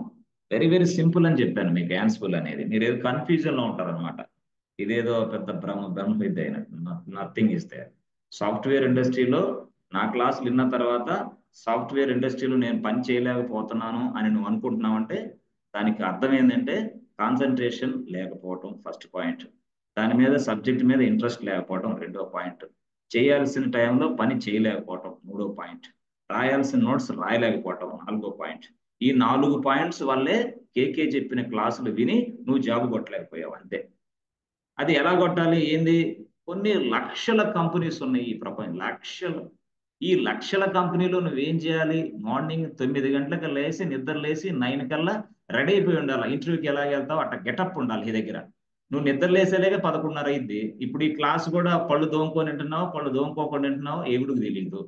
Very very simple అని చెప్పాను మీకు. Ansible అనేది మీరు ఏదో confusion లో ఉంటారనమాట. ఇదేదో పెద్ద బ్రహ్మ విద్య అయినట్టు. Nothing is there. సాఫ్ట్వేర్ ఇండస్ట్రీలో నా క్లాసులు విన్న తర్వాత సాఫ్ట్వేర్ ఇండస్ట్రీలో నేను పని చేయలేకపోతున్నాను అని నువ్వు అనుకుంటున్నావు దానికి అర్థం ఏంటంటే కాన్సన్ట్రేషన్ లేకపోవటం ఫస్ట్ పాయింట్, దాని మీద సబ్జెక్ట్ మీద ఇంట్రెస్ట్ లేకపోవటం రెండో పాయింట్, చేయాల్సిన టైంలో పని చేయలేకపోవటం మూడో పాయింట్, రాయాల్సిన నోట్స్ రాయలేకపోవటం నాలుగో పాయింట్. ఈ 4 పాయింట్స్ వల్లే కేకే చెప్పిన క్లాసులు విని నువ్వు జాబ్ కొట్టలేకపోయావు అంతే. అది ఎలా కొట్టాలి ఏంది? కొన్ని లక్షల కంపెనీస్ ఉన్నాయి ఈ ప్రపంచం, లక్షలు. ఈ లక్షల కంపెనీలో నువ్వేం చేయాలి? మార్నింగ్ 9 గంటలకు లేచి నిద్ర లేచి 9 కల్లా రెడీ అయిపోయి ఉండాలి. ఇంటర్వ్యూకి ఎలా వెళ్తావు అట్లా గెటప్ ఉండాలి నీ దగ్గర. నువ్వు నిద్ర లేసేలేక 11:30 అయింది. ఇప్పుడు ఈ క్లాస్ కూడా పళ్ళు దోముకొని వింటున్నావు, పళ్ళు దోముకోకుండా వింటున్నావు, ఏగుడికి తెలియదు.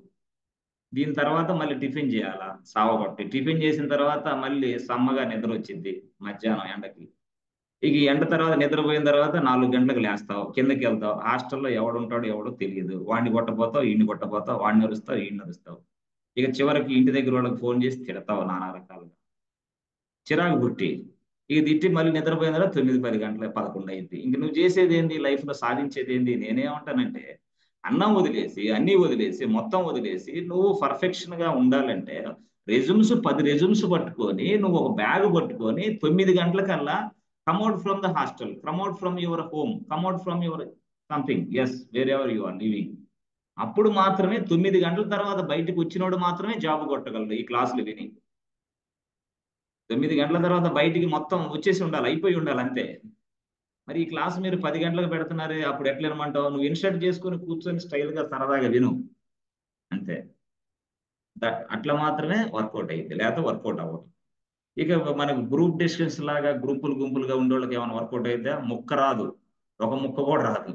దీని తర్వాత మళ్ళీ టిఫిన్ చేయాలా సావగొట్టి, టిఫిన్ చేసిన తర్వాత మళ్ళీ సమ్మగా నిద్ర వచ్చింది మధ్యాహ్నం ఎండకి. ఇక ఈ ఎండ తర్వాత నిద్రపోయిన తర్వాత 4 గంటలకు లేస్తావు, కిందకి వెళ్తావు, హాస్టల్లో ఎవడు ఉంటాడో ఎవడో తెలియదు, వాడిని కొట్టపోతావు, ఈయన్ని కొట్టపోతావు, వాడిని అరుస్తావు, ఈయన్ని అరుస్తావు. ఇక చివరికి ఇంటి దగ్గర వాళ్ళకి ఫోన్ చేసి తిడతావు నానా రకాలుగా, చిరాకు పుట్టి. ఇక తిట్టి మళ్ళీ నిద్రపోయిన తర్వాత 9-10 గంటల 11 అయింది. ఇంక నువ్వు చేసేది ఏంది? లైఫ్ లో సాధించేది ఏంది? నేనేమంటానంటే అన్నం వదిలేసి, అన్ని వదిలేసి, మొత్తం వదిలేసి నువ్వు పర్ఫెక్షన్ గా ఉండాలంటే రెజ్యూమ్స్ 10 రెజ్యూమ్స్ పట్టుకొని నువ్వు ఒక బ్యాగ్ పట్టుకొని 9 గంటలకల్లా come out from the hostel, come out from your home, come out from your something, yes wherever you are living. అప్పుడు మాత్రమే 9 గంటల తర్వాత బయటకు వచ్చినోడు మాత్రమే జాబ్ కొట్టగలడు ఈ క్లాసులు విని. 9 గంటల తర్వాత బయటికి మొత్తం వచ్చేసి ఉండాలి, అయిపోయి ఉండాలి అంతే. మరి ఈ క్లాస్ మీరు 10 గంటలకు పెడుతున్నారే, అప్పుడు ఎట్లా వినమంటావు? నువ్వు ఇన్షర్ట్ చేసుకొని కూర్చొని స్టైల్ గా సరదాగా విను అంతే. అట్లా మాత్రమే వర్కౌట్ అయ్యింది, లేకపోతే వర్కౌట్ అవ్వదు. ఇక మనకు గ్రూప్ డిస్కషన్స్ లాగా గుంపులుగా ఉండేవాళ్ళకి ఏమైనా వర్కౌట్ అయితే ముక్క రాదు, ఒక ముక్క కూడా రాదు.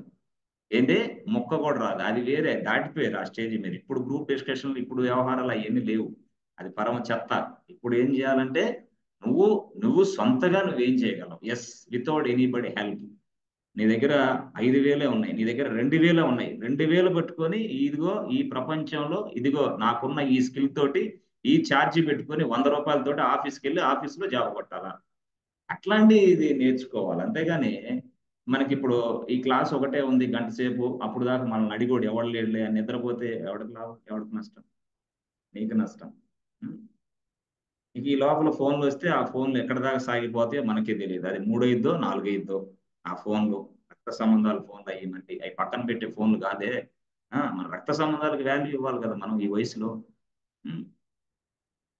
ఏంటి? ముక్క కూడా రాదు. అది వేరే దాటిపోయారు ఆ స్టేజ్ మీరు. ఇప్పుడు గ్రూప్ డిస్కషన్లు, ఇప్పుడు వ్యవహారాలు అవన్నీ లేవు, అది పరమ చెత్త. ఇప్పుడు ఏం చేయాలంటే నువ్వు నువ్వు సొంతగా నువ్వేం చేయగలవు? Yes, without anybody help. నీ దగ్గర 5,000 ఉన్నాయి, నీ దగ్గర 2,000 ఉన్నాయి, 2,000 పట్టుకొని ఇదిగో ఈ ప్రపంచంలో ఇదిగో నాకున్న ఈ స్కిల్ తోటి ఈ ఛార్జీ పెట్టుకొని 100 రూపాయలతోటి ఆఫీస్కి వెళ్ళి ఆఫీస్లో జాబ్ కొట్టాలా? అట్లాంటి ఇది నేర్చుకోవాలి. అంతేగాని మనకి ఇప్పుడు ఈ క్లాస్ ఒకటే ఉంది గంట సేపు, అప్పుడు దాకా మనల్ని అడిగోడు ఎవడు లేడులే అని నిద్రపోతే ఎవరికి లాభం? ఎవరికి నష్టం? నీకు నష్టం. ఉం? ఇక ఈ లోపల ఫోన్లు వస్తే ఆ ఫోన్లు ఎక్కడ దాకా సాగిపోతే మనకే తెలియదు. అది 3 4 ఆ ఫోన్లు. రక్త సంబంధాల ఫోన్లు అయ్యమంటే అవి పక్కన పెట్టే ఫోన్లు కాదే. మన రక్త సంబంధాలకు వాల్యూ ఇవ్వాలి కదా మనం ఈ వయసులో. ఉం?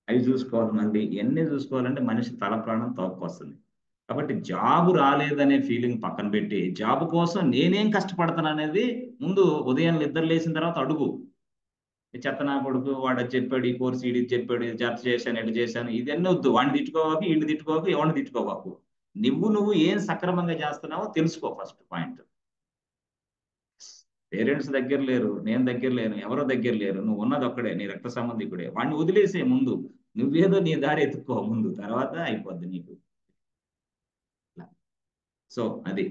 అవి చూసుకోవాలి. మళ్ళీ ఇవన్నీ చూసుకోవాలంటే మనిషి తల ప్రాణం తోక్కొస్తుంది. కాబట్టి జాబ్ రాలేదనే ఫీలింగ్ పక్కన పెట్టి జాబ్ కోసం నేనేం కష్టపడతాను అనేది ముందు ఉదయం నిద్ర లేచిన తర్వాత అడుగు. ఈ చెత్త నా కొడుకు వాడు అది చెప్పాడు, ఈ కోర్సు ఇది చెప్పాడు, ఇది జత చేశాను, ఇటు చేశాను, ఇదన్నీ వద్దు. వాడిని తిట్టుకోవాకు, వీడిని తిట్టుకోవాకు, ఎవరిని తిట్టుకోవాకు. నువ్వు ఏం సక్రమంగా చేస్తున్నావో తెలుసుకో ఫస్ట్ పాయింట్. పేరెంట్స్ దగ్గర లేరు, నేను దగ్గర లేను, ఎవరో దగ్గర లేరు, నువ్వు ఉన్నది ఒక్కడే, నీ రక్త సంబంధికుడే. వాడిని వదిలేసే ముందు. నువ్వేదో నీ దారి ఎత్తుకో ముందు, తర్వాత అయిపోద్ది నీకు. సో అది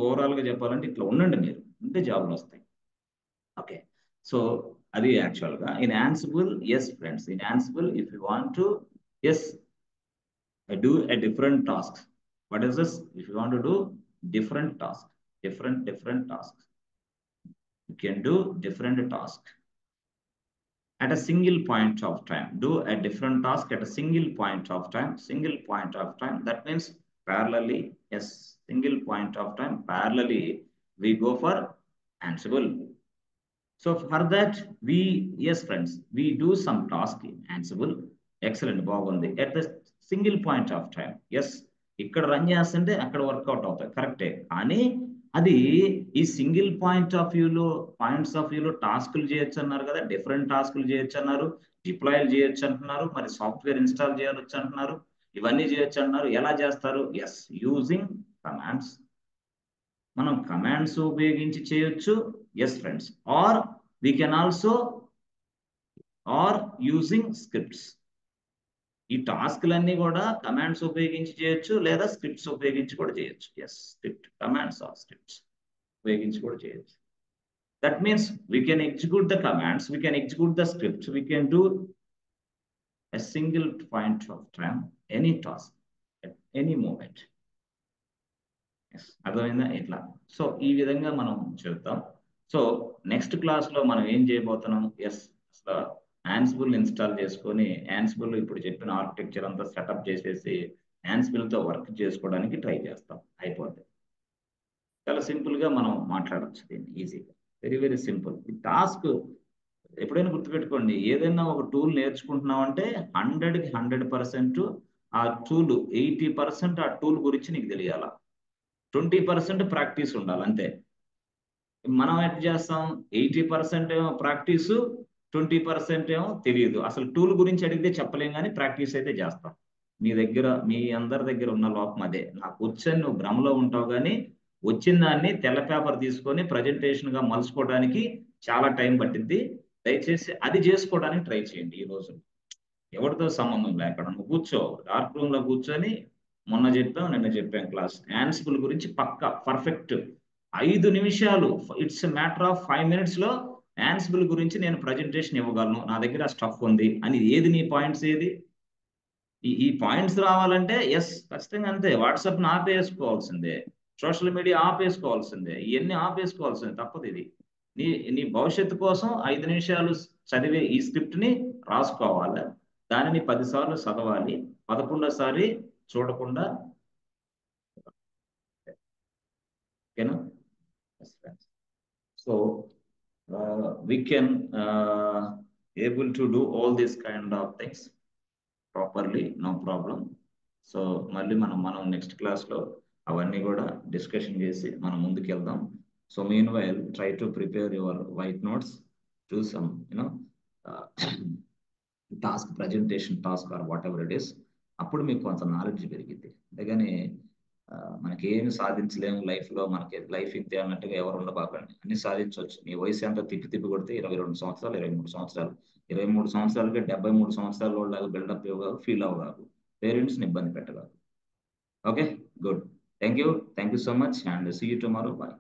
ఓవరాల్ గా చెప్పాలంటే ఇట్లా ఉండండి మీరు, ఉంటే జాబులు వస్తాయి. ఓకే. సో అది యాక్చువల్ గా in Ansible. Yes friends, in Ansible if you want to yes do a different task. What is this? If you want to do different task, different tasks, you can do different task. at a single point of time. Do a different task at a single point of time. Single point of time. That means parallelly. Yes, single point of time. Parallelly, we go for Ansible. So for that, yes, friends, we do some task in Ansible. Excellent, బాగుంది. At the single point of time. Yes, ఇక్కడ run చేస్తుంటే అక్కడ work out అవుతాయి, కరెక్టే. కానీ అది ఈ single points of వ్యూలో టాస్కులు చేయొచ్చు అన్నారు కదా, డిఫరెంట్ టాస్కులు చేయొచ్చు అన్నారు, డిప్లాయ్లు చేయొచ్చు అంటున్నారు, మరి సాఫ్ట్వేర్ ఇన్స్టాల్ చేయవచ్చు అంటున్నారు, ఇవన్నీ చేయొచ్చు అంటున్నారు. ఎలా చేస్తారు? Yes, using commands. మనం కమాండ్స్ ఉపయోగించి చేయొచ్చు. Yes friends, or we can also or using scripts. ఈ టాస్క్లన్నీ కూడా కమాండ్స్ ఉపయోగించి చేయొచ్చు లేదా స్క్రిప్ట్స్ ఉపయోగించి కూడా చేయొచ్చు. Yes, script, commands or scripts ఉపయోగించి కూడా చేయొచ్చు. That means we can execute the commands, we can execute the scripts, we can do a single point of time, any task at any moment. Yes, అర్థమైందా? ఇట్లా. So ఈ విధంగా మనం చెప్తాం. So next క్లాస్లో మనం ఏం చేయబోతున్నాం? ఎస్, యాన్సిబుల్ ఇన్స్టాల్ చేసుకొని యాన్సిబుల్ ఇప్పుడు చెప్పిన ఆర్కిటెక్చర్ అంతా సెటప్ చేసేసి యాన్సిబుల్తో వర్క్ చేసుకోవడానికి ట్రై చేస్తాం. అయిపోద్ది. చాలా సింపుల్గా మనం మాట్లాడచ్చు దీన్ని ఈజీగా. Very very simple. ఈ టాస్క్ ఎప్పుడైనా గుర్తుపెట్టుకోండి, ఏదైనా ఒక టూల్ నేర్చుకుంటున్నామంటే 100కి 100% ఆ టూల్ 80% ఆ టూల్ గురించి నీకు తెలియాలా, 20% ప్రాక్టీస్ ఉండాలి అంతే. మనం ఎట్ చేస్తాం, 80% ఏమో ప్రాక్టీసు, 20% ఏమో తెలియదు. అసలు టూల్ గురించి అడిగితే చెప్పలేం, కానీ ప్రాక్టీస్ అయితే చేస్తాం. మీ అందరి దగ్గర ఉన్న లోపం అదే. నాకు వచ్చని నువ్వు భ్రమలో ఉంటావు, కానీ వచ్చిన దాన్ని తెల్ల పేపర్ తీసుకొని ప్రజెంటేషన్ గా మలుచుకోవడానికి చాలా టైం పట్టింది. దయచేసి అది చేసుకోవడానికి ట్రై చేయండి. ఈ రోజు ఎవరితో సంబంధం లేకుండా నువ్వు కూర్చో, డార్క్ రూమ్ లో కూర్చొని, మొన్న చెప్పాం నిన్న చెప్పాం క్లాస్, యాన్సిబుల్ గురించి పక్కా పర్ఫెక్ట్ 5 నిమిషాలు, ఇట్స్ మ్యాటర్ ఆఫ్ 5 minutes లో యాన్సిబుల్ గురించి నేను ప్రజెంటేషన్ ఇవ్వగలను, నా దగ్గర స్టఫ్ ఉంది అని. ఏది నీ పాయింట్స్? ఏది ఈ పాయింట్స్ రావాలంటే ఎస్ ఖచ్చితంగా అంతే. వాట్సాప్ ఆపేసుకోవాల్సిందే, సోషల్ మీడియా ఆపేసుకోవాల్సిందే, ఇవన్నీ ఆపేసుకోవాల్సిందే, తప్పదు. ఇది నీ నీ భవిష్యత్తు కోసం 5 నిమిషాలు చదివే ఈ స్క్రిప్ట్ ని రాసుకోవాలి. దానిని 10 సార్లు చదవాలి, 11వ సారి చూడకుండా. ఓకేనా? So we can able to do all these kind of things properly, no problem. So మళ్ళీ మనం నెక్స్ట్ క్లాస్లో అవన్నీ కూడా డిస్కషన్ చేసి మనం ముందుకు వెళ్దాం. So mean while try to prepare your white notes, do some task, presentation task are what ever it is. అప్పుడు మీకు కొంత నాలెడ్జ్ పెరిగింది. అంతేగాని మనకి ఏమి సాధించలేము లైఫ్లో, మనకి లైఫ్ ఇంతే అన్నట్టుగా ఎవరు ఉండబాకండి. అన్ని సాధించవచ్చు. మీ వయసు ఎంత తిప్పి కొడితే 22 సంవత్సరాలు, 23 సంవత్సరాలు, 23 సంవత్సరాలకి 73 సంవత్సరాల వాళ్ళగా బిల్డప్ ఇవ్వగారు, ఫీల్ అవ్వగారు, పేరెంట్స్ని ఇబ్బంది పెట్టగారు. Okay, good. Thank you so much and see you tomorrow. Bye.